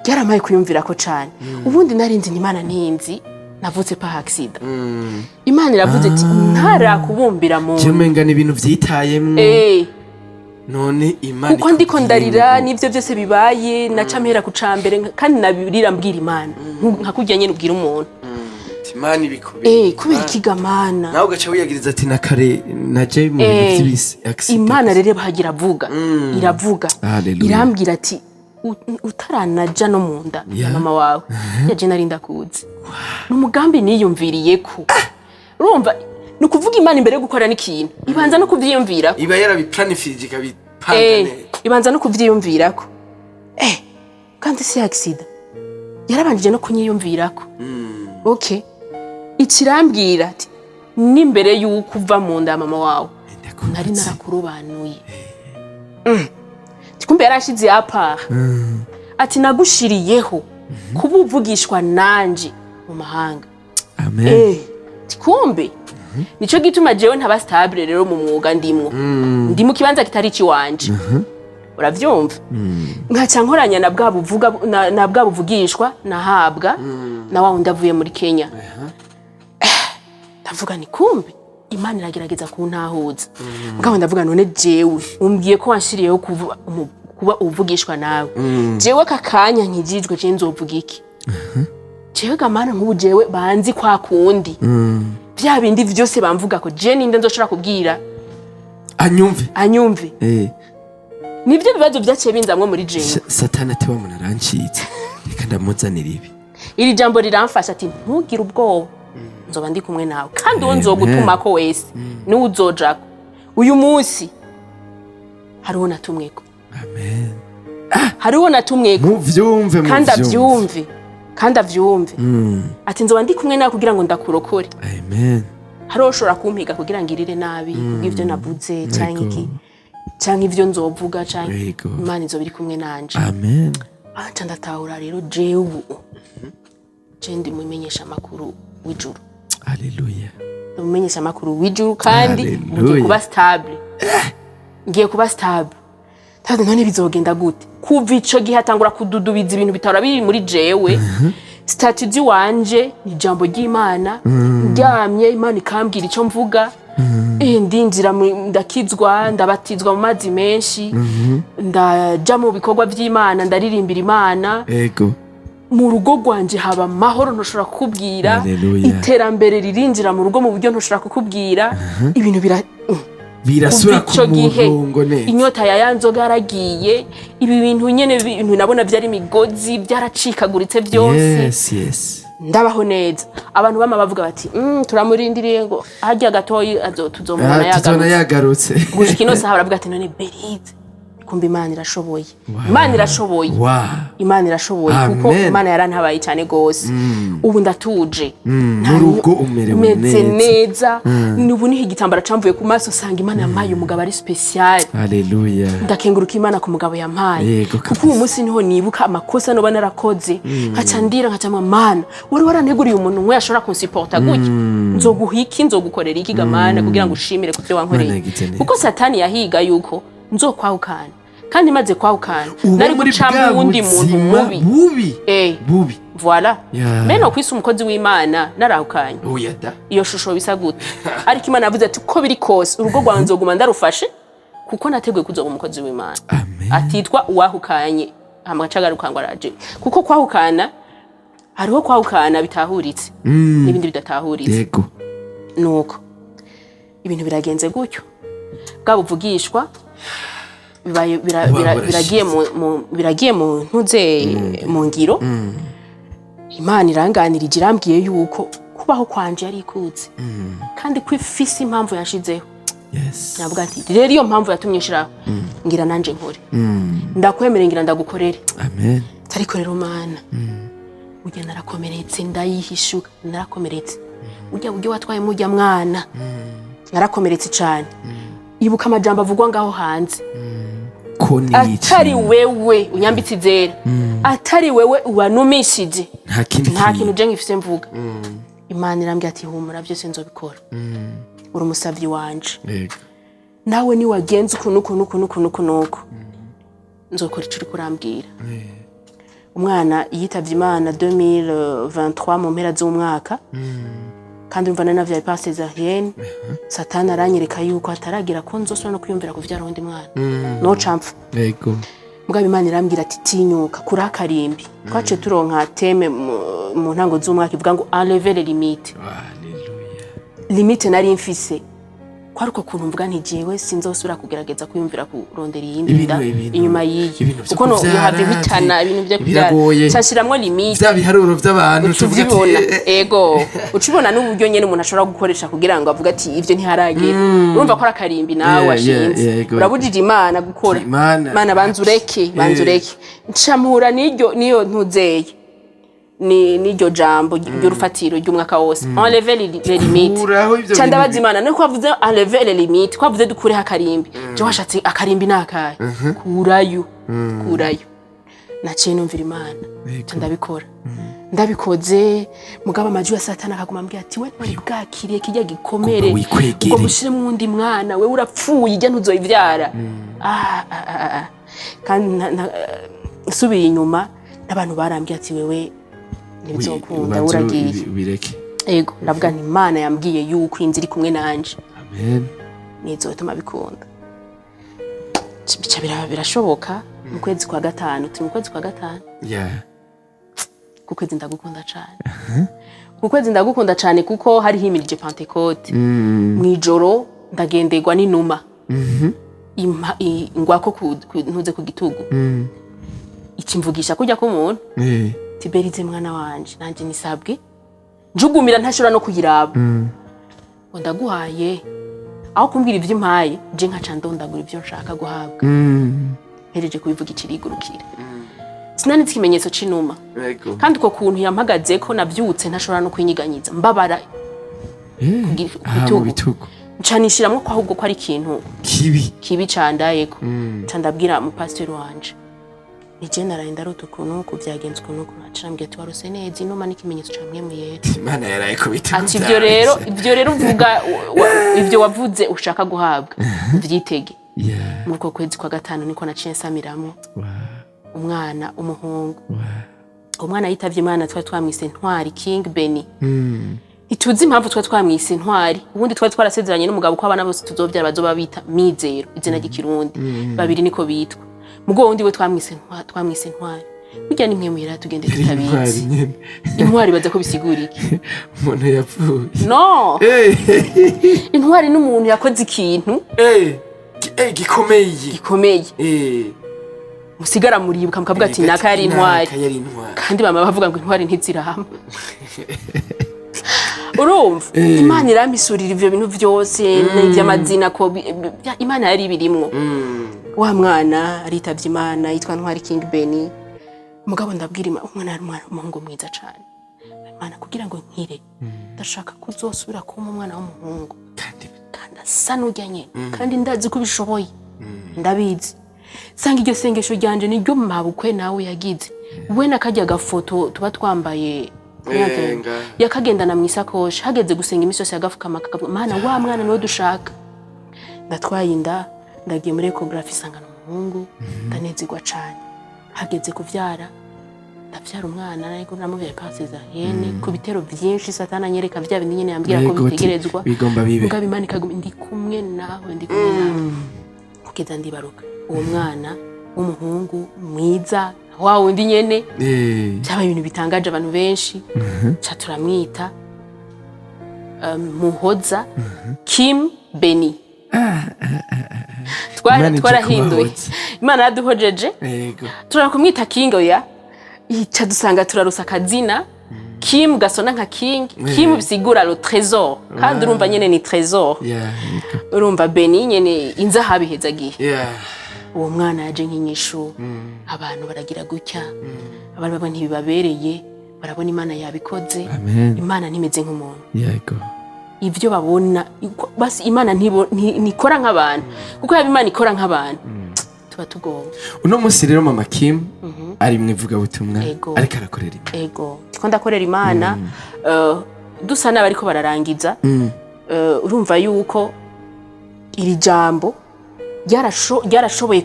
ryaramaye kuyumvira ko cyane ubundi narinzi Imana ntinzi navutse pa accident Imana iravuze ati ntarakubumbira mu Jemenga ni ibintu vyitayemwo none Imana kuko ndiko ndarira nivyo byose bibaye naca mpera ku cambere kandi nabirira mbwira Imana nka kujya nyene ubwira umuntu imana ibikubira kubera ikigamana nawe ugaca wiyagiriza ati na kare naje mu bintu by'ibisi imana rero bahagira avuga iravuga irambwira ati utaranaja no munda ya mama wawe yaje nari ndakuzi n'umugambi niyumviriye ko urumva ni ukuvuga imana imbere yo gukora n'ikintu ibanza no kuvyiyumvira iba yarabiplanifije ikabipanga ibanza no kuvyiyumvirako kandi si accident yarabanjije no kunyiyumvirako okay ikirambwira ati n'imbere y'uko uva mu nda mama wawe nari narakurobanuye tikumbe yarashize apa ati nagushiriyeho kuba uvugishwa nanje mu mahanga amen tikumbe nico gituma jewe ntaba stable rero mu mwuga ndimwo ndi mu kibanza kitari ci wanje uravyumva nkaca nkoranya na bwa buvuga na bwa buvugishwa nahabwa na wa ndavuye muri Kenya ndavuga ni kumbe imana iragerageza kuntahuza ngabo ndavuga none jewe umbwiye ko wanshiriyeho kuba uvugishwa nawe jewe kakanya nkijijwe je nzovuga iki jewe gamana nk'ubu jewe banzi kwa kundi bya bindi vyose bamvuga ko je ninde nzoshora kubwira anyumve nibyo bibazo byaciye binzamwe muri jewe satani ati wa muntu arancitse reka ndamuzanira ibi iri jambo riramfasha ati ntugire ubwoba nzoba ndi kumwe nawe kandi uwo nzogutuma ko wese ni uzojako uyu munsi hariho natumweko amen hariho natumweko muvyumve kandi avyumve ati nzoba ndi kumwe nawe kugira ngo ndakurokore amen hariho ushobora kumpiga kugira ngo irire nabi kubw'ivyo navuze canke ivyo nzovuga canke imana izo biri kumwe nanje amen aca ndatahura rero jewe je ndi mumenyesha amakuru w'ijuru haleluya mumenyesha amakuru w'ijuru kandi ngiye kuba stable kandi none bizogenda gute kuva ico gihe atangura kududubiza ibintu bitara biri muri jewe statut wanje ni jambo ry'Imana ndyamye imana ikambwira ico mvuga ndinjira ndakizwa ndabatizwa mu mazi menshi ndaja mu bikorwa by'Imana ndaririmbira Imana mu rugo rwanje haba mahoro ntoshobora kukubwira iterambere ririnjira mu rugo mu buryo ntoshobora kukubwira ibintu birasura ku murongo neza inyota ya yanzoga yaragiye ibi bintu nyene bintu nabona byari migozi byaracikaguritse byose yes ndabaho neza abantu bama bavuga bati turamurindiriye ngo hajya gatoyi tuzomubona yagarutse gushika ino saha baravuga ati none berize kumbe imana irashoboye imana irashoboye kuko imana yarantabaye cyane gose ubu ndatuje murugo umerewe neza nubu niho igitambara camvuye ku maso sanga imana yamaye umugabo ari special haleluya ndakenguruka imana ku mugabo yamaye kuko uyu munsi niho nibuka amakosa no banarakoze nkaca ndira nkaca mana wari waraneguriye umuntu nkwe yashobora kunsiporta gutya nzoguhiki nzogukorera iki gamana kugira ngo ushimire kuvyo wankoreye kuko satani yahiga yuko nzokwahukana kandi maze kwahukana nari gucamba uwundi muntu mubi voilà meno kwisa umukozi w'Imana narahukanye iyo shusho bisa gute ariko Imana yavuze ati ko biri kose urugo rwanjye nzoguma ndarufashe kuko nateguye kuzoba umukozi w'Imana atitwa uwahukanye amacagaruka ngo araje kuko kwahukana hariho kwahukana bitahuritse n'ibindi bidatahuritse nuko ibintu biragenze gutyo bwabuvugishwa biragiye mu ntuze mu ngiro Imana iranganirije irambwiye yuko kubaho kwanje yari ikutse kandi kwifise impamvu yashizeho navuga ati rero iyo mpamvu yatumye nshiraho ngira nanje nkore ndakwemere ngira ndagukorere amen ariko rero Mana ujya narakomeretse ndayihishuka narakomeretse ujya buryo watwaye mujya mwana narakomeretse cyane ibuka amajambo avugwa ngaho hanze atari wewe unyambitse izera atari wewe uwanumishije nta kintu je ngifise mvuga Imana irambye ati humura byose nzobikora uri umusavyi wanje nawe ni wagenze ukuntu nzokora ico kurambwira umwana yitavye Imana 2023 mu mpera z'umwaka kandi umva navyaye par césarienne satani aranyereka yuko ataragira ko nzosubira no kwiyumvira kuvyara undi mwana no campfa mugabo Imana irambwira ati tinyuka kuri akarimbi twace turonka teme mu ntango z'umwaka ivuga ngo enlever les limites. Limite nari mfise kwaruko kuntu mvuga nti jewe sinzosubira kugerageza kwiyumvira kurondera iyindi nda inyuma yiyi kuko no have bitana ibintu byo kubyara cyashiramwe limite bya biharuro by'abantu tuvibona ego ucibona n'uburyo nyene umuntu ashobora gukoresha kugira ngo avuga ati ivyo ntiharagira urumva ko akarimbi nawe washinze urabujije Imana gukora Imana banzureke ncamura niyo ntuzeye niryo jambo ry'urufatiro ry'umwaka wose enlever les limites cyanda bazimana no kwavuze enlever les limites kwavuze dukure akarimbi je washatse akarimbi nakaye kurayo naciye numvira Imana ndabikora ndabikoze mugaba amajwi ya satana akaguma ambwira ati we bwakiriye kijya gikomere ubwo mushire mu wundi mwana we urapfuye ijya ntuzoyivyara kandi subiye inyuma n'abantu barambye ati wewe nibizokunda uragiye bireke ego ndavuga nti Imana yambwiye yuko inzira kumwe nanje amen nizotuma bikunda bica birashoboka mu kwezi kwa gatanu turi mu kwezi kwa gatanu ku kwezi ndagukunda cyane ku kwezi ndagukunda cyane kuko hari himirije Pentecote mwijoro ndagenderwa n'inuma ingwako ntuze ku gitugu ikimvugisha kujya ko umuntu tiberize mwana wanje nanje nisabwe njugumira ntashobora no kuyiraba ngo ndaguhaye aho kumbwira ivyo impaye je nkaca ndondagura ivyo nshaka guhabwa hereje kubivuga ikirigurukira sinanitse ikimenyetso c'inuma kandi uko kuntu yampagaze ko navyutse ntashobora no kwinyiganyiza mbabara bitugu ncanishiramwo ko ahubwo ko ari ikintu kibi candayeko candabwira mu pastor wanje nije nararinda roto ukuntu ko byagenze ukuntu nacambye ati warose neza inuma n'ikimenyetso camwe mu yera Imana yaraye ko bitugu ati ivyo rero uvuga ivyo wavuze ushaka guhabwa vyitege muri ko kwezi kwa gatanu niko naciye nsamiramo umwana umuhungu umwana yitavye Imana twamwise Ntwari King Beni ituzi impamvu twamwise Ntwari ubundi twarasezeranye n'umugabo ko abana bose tuzovyara bazoba bita Mizero izina ry'ikirundi babiri niko bitwa mugo wundi we twamwise Ntwari burya nimwe muhera tugende tutabizi Intwari baza ko bisigura iki umuntu yapfuye no Intwari n'umuntu yakoze ikintu gikomeye musigara muribuka mukavuga ati naka yari Intwari kandi mama bavuga ngo Intwari ntizirahama urumva Imana irampisurira ivyo bintu vyose n'ivy'amazina ko Imana yari birimwo wa mwana aritavye Imana yitwa Ntwari King Beni mugabo ndabwira umwana ari umuhungu mwiza cyane Imana kugira ngo nkire ndashaka kuzosubira kuba umwana w'umuhungu kandi asa n'ujya nyene kandi ndazi ko bishoboye ndabizi sanga iryo sengesho ryanje niryo mabukwe nawe yagize we nakajya gafoto tuba twambaye yakagendana mu isakoshi hageze gusenga imisozi yagafukama akavuga Mana wa mwana niwe dushaka ndatwaye inda ndagiye muri ecography sangana umuhungu ndanezerwa cyane hageze kuvyara ndavyara umwana ariko namuvye pasiza yene ku bitero byinshi satana nyereka vya bindi nyene yambwira ko bitegerezwa mugabo Imana ikaguma ndi kumwe nawe kugeza ndibaruka uwo mwana w'umuhungu mwiza wa wundi nyene cyaba ibintu bitangaje abantu benshi cha turamwita Muhoza Kim Beni twarahinduye Imana yaduhojeje turakumwita King oya ica dusanga turarusa akazina Kim gasona nka King Kim bisigura le trésor kandi urumva nyene ni trésor urumva Beni nyene inzahabi hezagiye uwo mwana yaje nk'inyishu abantu baragira gutya abantu baba ntibibabereye barabona Imana yabikoze Imana ntimeze nk'umuntu ivyo babona basi Imana ntikora nk'abantu kuko yaba Imana ikora nk'abantu tuba tugowe uno munsi rero mama Kim ari mwivuga butumwa ariko arakorera Imana ego tiko ndakorera Imana dusa n'abariko bararangiza urumva yuko iri jambo ryarashoboye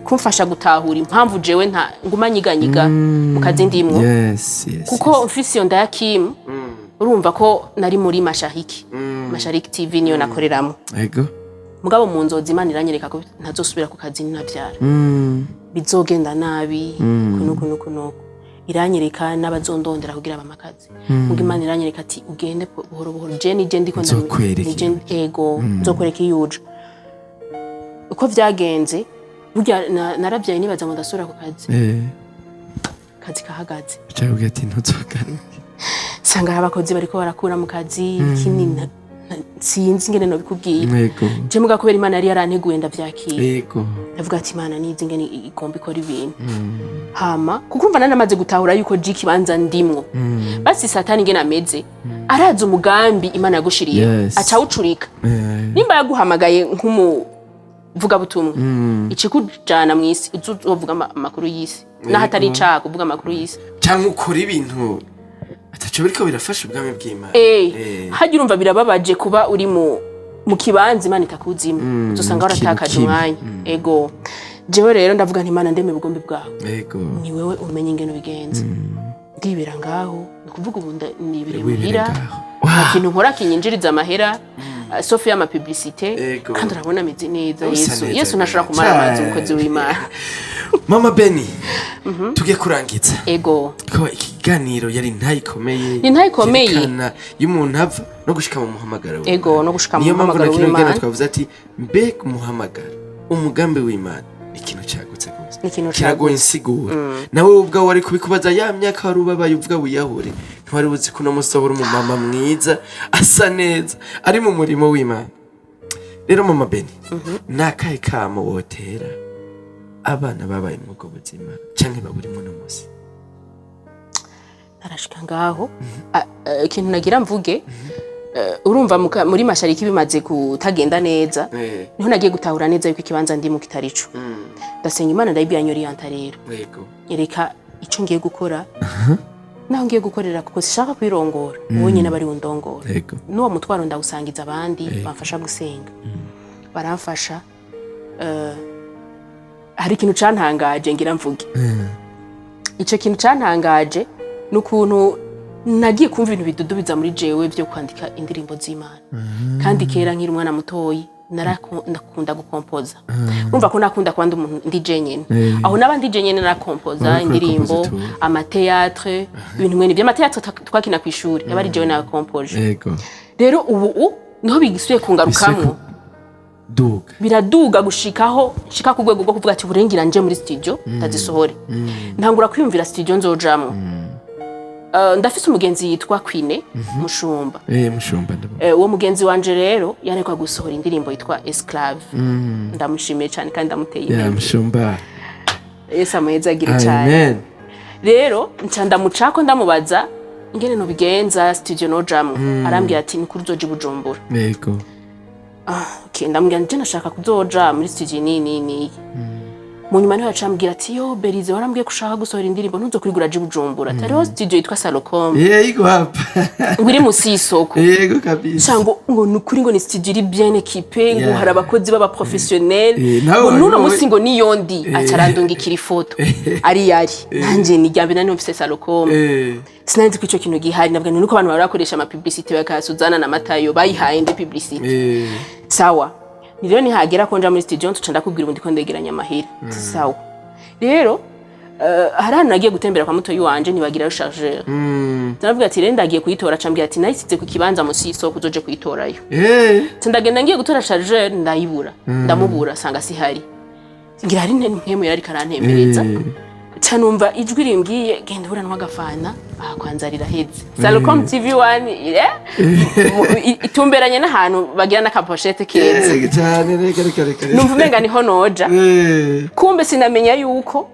kumfasha gutahura impamvu jewe nta nguma nyiganyiga mu kazi ndimwo kuko mfise iyo nda ya Kim urumva ko nari muri Mashariki TV niyo nakoreramo mugabo mu nzozi Imana iranyereka ko ntazosubira ku kazi ntavyara bizogenda nabi kunuko iranyereka n'abazondondera kugira bamakazi mugo Imana iranyereka ati ugende buhoro buhoro je ndiko ego nzokwereka iyuje uko vyagenze burya naravyaye nibaza ngo ndasubira ku kazi kazi kahagaze cyangwa ati ntuzagaruke sanga abakozi bariko barakura mu kazi kinini sinzi ngene no bikubwiye je muga kubera Imana yari yaranteguye ndavyakira ndavuga ati Imana nizi ngene igomba ikora ibintu hama kukumva nanamaze gutahura yuko jiki banza ndimwo basi satani ngene ameze araza umugambi Imana yagushiriye aca ucurika nimba yaguhamagaye vuga butumwa ikikujana mwisi uzovuga amakuru y'isi nahatari cako uvuga amakuru y'isi cyangwa ukora ibintu atacho biriko birafasha ubwami bw'Imana hagira urumva birababaje kuba uri mu kibanza Imana itakuzima uzosanga waratakaje umwanya ego jewe rero ndavuga nti Imana ndeme bugombi bwawe ni wewe umenye ingene bigenze ndibira ngaho ukuvuga ubu nibire muhira ikintu nkora kinyinjiriza amahera Sophie ama publicité kandi urabona ameze neza Yesu ntashobora kumara amazi umukozi w'Imana Mama Beni tugiye kurangiza ego ko ikiganiro yari ntayikomeye yerekana y'umuntu ava no gushika mu muhamagaro ego no gushika mu muhamagaro w'Imana twavuze ati mbega umuhamagaro umugambi w'Imana ikintu cyagutse gose kiragoye insigura nawe ubwa wari kubikubaza ya myaka wari ubabaye uvuga wiyahure ntwari uzi kuno musobora umumama mwiza asa neza ari mu murimo w'Imana rero Mama Beni nakaye kamo wotera abana babaye mu buzima canke baburimo no musi arashika ngaho ikintu nagira mvuge urumva muri mashariki bimaze kutagenda neza niho nagiye gutahura neza yuko ikibanza ndimo kitarico ndasenga Imana ndayibyanyorienta rero yereka ico ngiye gukora naho ngiye gukorera kuko sishaka kwirongora wowe nyine bari undongora n'uwo mutwaro ndawusangiza abandi bamfasha gusenga baramfasha hari ikintu cantangaje ngira mvuge ico kintu cantangaje nukuntu nagiye kumva ibintu bidudubiza muri jewe byo kwandika indirimbo z'Imana kandi kera nkiri umwana mutoyi nakunda gukompoza urumva ko nakunda kwanda umuntu ndi jenyene aho nabandi jenyene nakompoza indirimbo amateatre ibintu mwene by'amateatre twakina ku ishuri yabari jewe na compoje rero ubu niho bigisuye kungarukamwo biraduga gushikaho shika ku rwego rwo kuvuga ati burengira nje muri studio ndazisohore ntangura kwiyumvira studio nzojamwo ndafise umugenzi yitwa Queen Mushumba Mushumba uwo mugenzi wanje rero yarekwa gusohora indirimbo yitwa Esclave ndamushimiye cyane kandi ndamuteye imbere Mushumba Yesu amaheza agira cyane rero ndamucako ndamubaza ingene no bigenza studio no jamwe arambwira ati ni kuri uzoje Bujumbura yego okay ndambwira nje nashaka kuzoja muri studio nini mu nyuma niho yacambwira ati yo Berize warambwiye kushaka gusohora indirimbo ntuzo kurigura je Bujumbura tariho studio yitwa Salocom yego hapa ngiri musi isoko yego kabisa sango ngo nukuri ngo ni studio iri bien équipée ngo hari abakozi baba professionnel ngo nuno musi ngo niyondi acarandungikira ifoto ari nanje ni gyambe nani office Salocom sinanzi ko ico kintu gihari nabwo nuko abantu barakoresha ama publicité bakasuzana na matayo bayihaye inde publicité sawa niryo nihagera konja muri studio tucanda kubwira ubundi ko ndegeranya amahera sawa rero harano nagiye gutembera kwa mutoyi wanje nibagira chargeur ndavuga ati renda agiye kuyitora cambira ati nayisize ku kibanza musi isoko uzoje kuyitorayo ndagenda ngiye gutora chargeur ndayibura ndamubura sanga sihari ngira ari ntemu yari karantembereza canumva ijwi rimbwiye genda bura n'agafana kwanza riraheze Salocom TV1 itumberanye n'ahantu bagira n'akapochette keza cyane reka numva umenga niho noja kumbe sinamenya yuko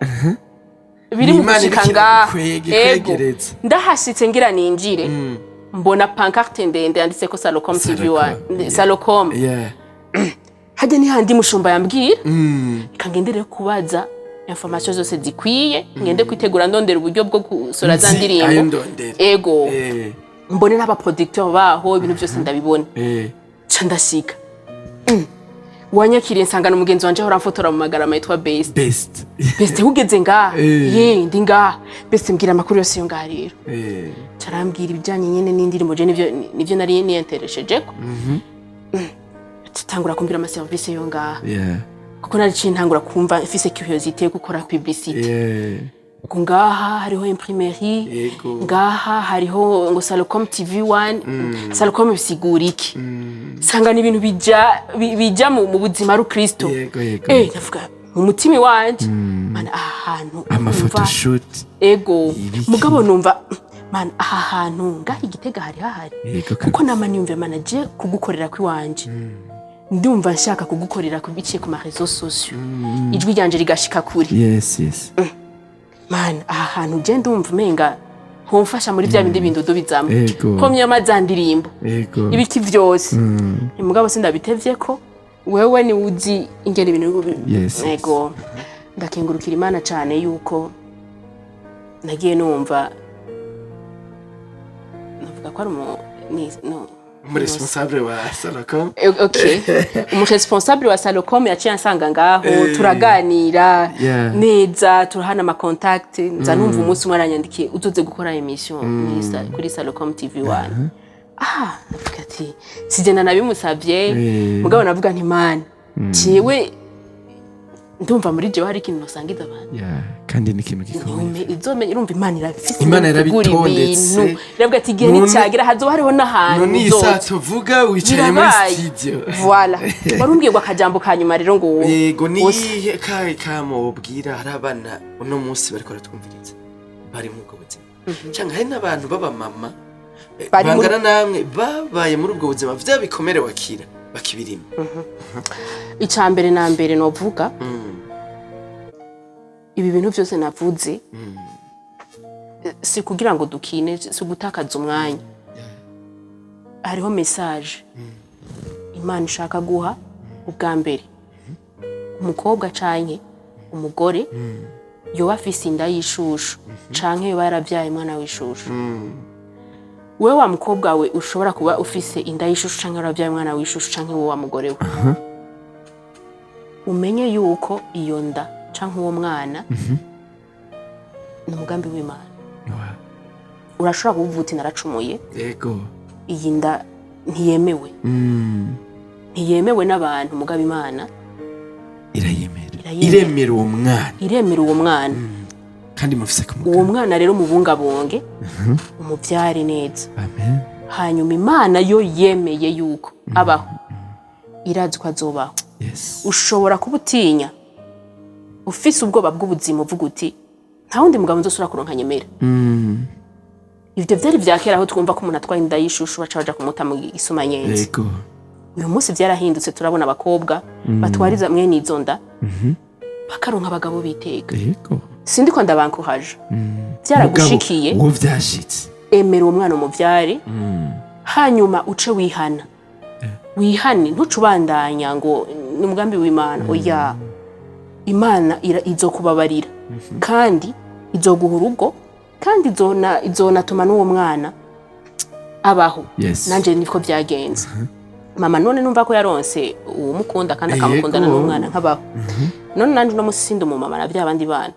biri mu gushika ngaho ndahashitse ngira ninjire mbona pancarte ndende yanditse ko Salocom TV1 Salocom hajya ni handi mushumba yambwira kangendere kubaza information zose zikwiye ngende kwitegura ndondera uburyo bwo gusora za ndirimbo ego mbone n'aba producteur baho ibintu byose ndabibona ca ndashika wanyakiriye nsangana umugenzi wanje ahora mfotora mu magarama yitwa best ugeze ngaha ndi ngaha best mbwira amakuru yose yo ngaha rero carambwira ibijanye nyene n'indirimbo je nivyo nari niyentereshejeko tutangura kumbira ama service yo ngaha yeah kuko nari ntangura kumva mfise curiosité yo gukora publicité yeah ngaha hariho imprimerie yego ngaha hariho ngo Salocom TV1 Salocom bisigura iki sanga ni ibintu bija mu buzima ru Kristo yego navuga mu mutima wanje mana ahantu amafoto shoot ego mugabo numva man ahantu ngaha Igitega hari kuko namani yumve manager kugukorera kwiwanje ndumva nshaka kugukorera kubiciye ku ma réseaux sociaux ijwi ryanje rigashika kuri yes man ahantu je ndumva menga homfasha muri bya bindi bintu bizamo komye amazandirimbo ibiki byose mugabo sindabitevye ko wewe ni uzi ingene ibintu ego ndakengurukira Imana cyane yuko nagiye numva navuga ko ari responsable wa Salocom okay responsable wa Salocom yaciye ansanga ngaho turaganira neza turahana ama contact nza numva umunsi umwe aranyandikiye uzoze gukora emission kuri Salocom TV1 navuga ati sijena nabimusavye mugabo navuga nti man ciwe ndumva muri je hari ikintu nosangiza abantu kandi ni ikintu gikomeye izomenye urumva Imana irafise Imana yarabitondetse iravuga ati igihe nicyagira hazoba hariho n'ahantu none isato vuga wicaye muri studio voilà warumbwiye gwa kajambo kanyuma rero ngo yego ni kai kamubwira harabana uno munsi bariko ratwumviriza bari mu bwo buzima cyangwa hari n'abantu baba mama bangana namwe babaye muri ubwo buzima vyabikomere wakira bakibirima icambere na mbere no vuga ibi bintu byose navuze si kugira ngo dukine si gutakaza umwanya hariho message Imana ishaka guha ubwa mbere umukobwa canke umugore yoba afise inda y'ishushu canke yoba yaravyaye mwana w'ishushu wewe wa mukobwa we ushobora kuba ufise inda y'ishushu canke yaravyaye mwana w'ishushu canke wowe wa mugore we umenye yuko iyo nda canke uwo mwana ni umugambi w'Imana urashobora kuvuga uti naracumuye yego iyi nda ntiyemewe ntiyemewe n'abantu mugabo Imana iremera uwo mwana kandi mufise kumugana uwo mwana rero mubungabonge umuvyare neza amen hanyuma Imana yo yemeye yuko abaho irazi ko azobaho ushobora kubutinya ufise ubwoba bw'ubuzima uvuga uti nta wundi mugabo nzosura kuronka nyemera ivyo vyari vyakera aho twumva ko umuntu atwaye inda y'ishushu baca kumuta mu isumanyenzi yego uyu munsi vyarahindutse turabona abakobwa batwariza mwene izo nda bakaronka abagabo biteka yego sindi ko ndabankuhaje vyaragushikiye uwo vyashitse emera uwo mwana umuvyare hanyuma uce wihane ntucubandanya ngo ni umugambi w'Imana oya Imana izokubabarira kandi izoguha urugo kandi izonatuma n'uwo mwana abaho nanje niko vyagenze mama none numva ko yaronse uwumukunda kandi akamukundana n'umwana nkabaho none nanje no musindo mu mama navya abandi bana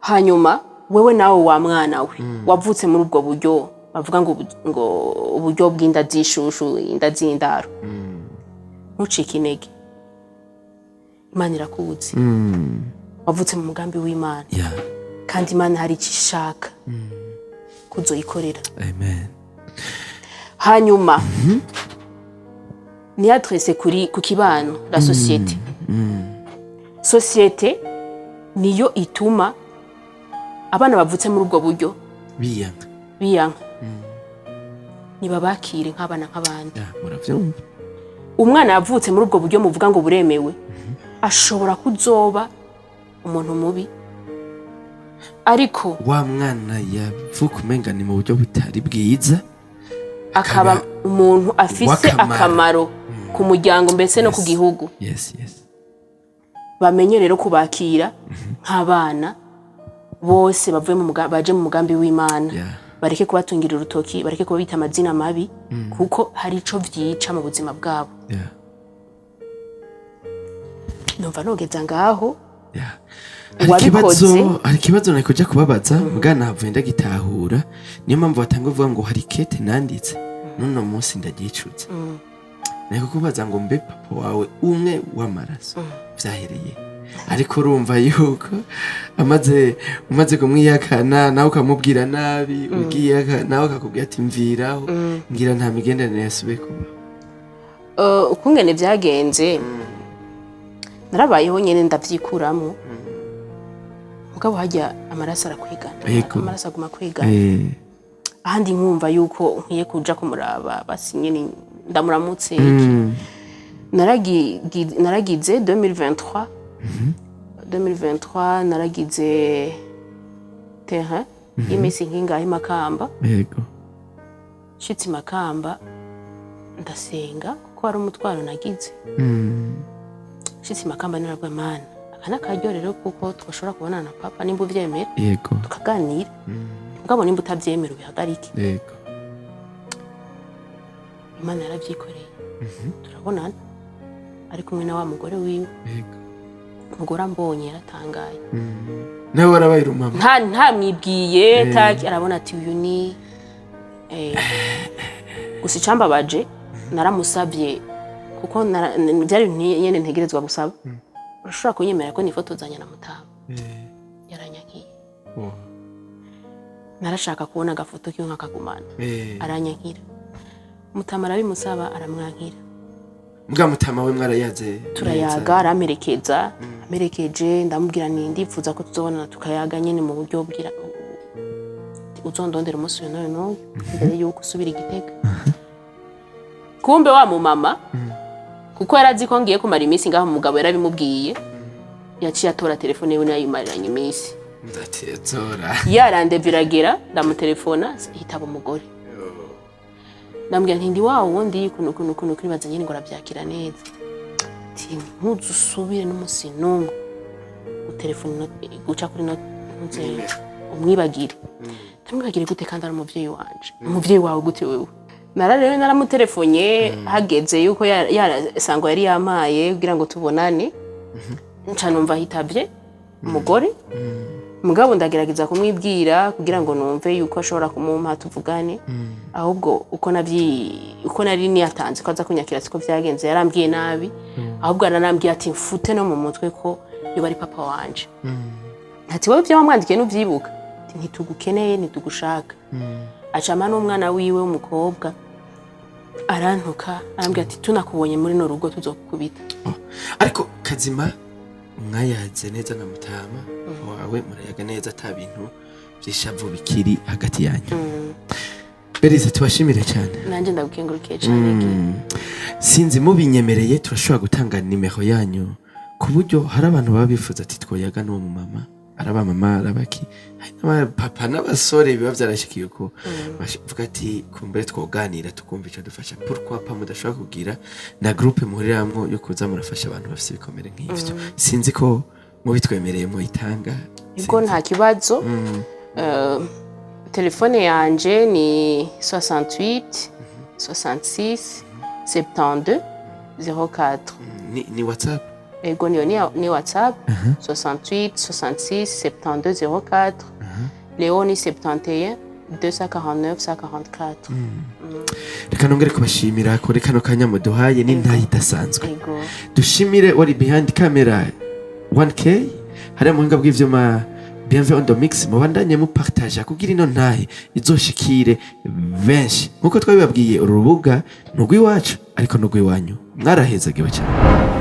hanyuma wewe nawe wa mwana we wavutse muri ubwo buryo bavuga ngo uburyo bw'inda z'ishushu inda z'indaro ntucike intege Imana irakuzi wavutse mu mugambi w'Imana kandi Imana hari icyo ishaka kuzoyikorera amen hanyuma ni adresse ku kibano la société niyo ituma abana bavutse muri ubwo buryo biyanka nibabakire nk'abana nk'abandi muravyumva umwana yavutse muri ubwo buryo muvuga ngo buremewe ashobora kuzoba umuntu mubi ariko wa mwana yavuka umenga ni mu buryo butari bwiza akaba umuntu afise akamaro ku muryango mbese no ku gihugu bamenye rero kubakira nk'abana bose baje mu mugambi w'Imana bareke kubatungira urutoki bareke kubita amazina mabi kuko hari ico vyica mu buzima bwabo numva nogeza ngaho hari ikibazo nari kuja kubabaza mugana havuye ndagitahura niyo mpamvu batanga uvuga ngo hari kete nanditse none munsi ndagicuza niko kubaza ngo mbe papa wawe umwe w'amaraso vyahereye ariko urumva yuko umaze kumwiyakana nawe ukamubwira nabi ugiye nawe akakubwira ati mviraho ngira nta migenderanire yasubiye kuba ukungene vyagenze narabayeho nyene ndavyikuramwo mugabo hajya amaraso arakwigana amaraso aguma kwigana ahandi nkumva yuko nkwiye kuja kumuraba basi nyene ndamuramutse naragize 2023 naragize terrain y'imisi nkingahe Makamba yego shitsi Makamba ndasenga kuko ari umutwaro nagize shitsi Makamba narabwa mana akana karyorero kuko twashobora kubonana na papa nimba uvyemera yego tukaganira mugabo nimba utavyemera ubihagarike yego Imana yaravyikoreye turabonana ari kumwe na wa mugore wiwe yego umugore ambonye yaratangaye nawe warabaye urumama nta mwibwiye taki arabona ati uyu ni gusa icambabaje naramusabye kuko byari nyene ntegerezwa gusaba urashobora kunyemera ko nifotozanya na mutama yaranyankiye narashaka kubona agafoto kiyo nkakagumana aranyankira mutama arabimusaba aramwankira mbwa mutama we mwarayaze turayaga aramerekeza amerekeje ndamubwira ni ndifuza ko tuzobonana tukayaga nyene mu buryo bwira uzondondera umunsi n'uyu mbere yuko usubira Igitega kumbe wa mu mama kuko yarazi ko ngiye kumara iminsi ngaho umugabo yarabimubwiye yaciye atora telefone yiwe nayimaranye iminsi ndatetora yarandeviragira ndamutelefona hitaba umugore ndambwira nti ndi wawo wundi kuno kwibaza nyine ngo aravyakira neza ati ntuzusubire n'umunsi n'umwe utelefone guca kuri no umwibagire ndamwibagire gute kandi ari umuvyeyi wanje umuvyeyi wawe gute wewe nararewe naramutelefone hageze yuko yarasango yari yamaye kugira ngo tubonane nca numva hitavye umugore mugabo ndagerageza kumwibwira kugira ngo numve yuko ashobora kumumpa tuvugane ahubwo uko nari niyatanze ko aza kunyakira siko vyagenze yarambwiye nabi ahubwo aranambwiye ati mfute no mu mutwe ko yoba ari papa wanje ati wowe vyamwandikiye n'uvyibuka ntitugukeneye ntitugushaka acama n'umwana wiwe w'umukobwa arantuka arambwira ati tunakubonye muri no rugo tuzokubita ariko kazima mwayaze neza na mutama wawe murayaga neza ata bintu byishavu bikiri hagati yanyu Berize tubashimire cyane nanje ndagukengurukiye cyane sinzi mubinyemereye turashobora gutanga nimero yanyu ku buryo hari abantu baba bifuza ati twoyaga n'uwo mu mama araba mama arabaki papa n'abasore biba byarashikiye ko bavuga ati kumbere twoganira tukumva icyo dufasha pourquoi pas mudashobora kugira na groupe muhuriramwo yo kuza murafasha abantu bafite ibikomere nk'ivyo sinzi ko mubitwemereye mu itanga ubwo nta kibazo telefone yanje ni 68 66 72 04 ni WhatsApp ego ni WhatsApp 68 66 72 04 Léonie 71 249 144 reka nongere kubashimira ko reka no kanya muduhaye ni ntayi idasanzwe dushimire wari behind camera 1K hari muhinga bw'ivyuma bienvenue on the mix mubandanye mu partage kugira ino ntahe izoshikire benshi nkuko twabibabwiye urubuga nugwi wacu ariko nugwi wanyu mwarahezagiwe cyane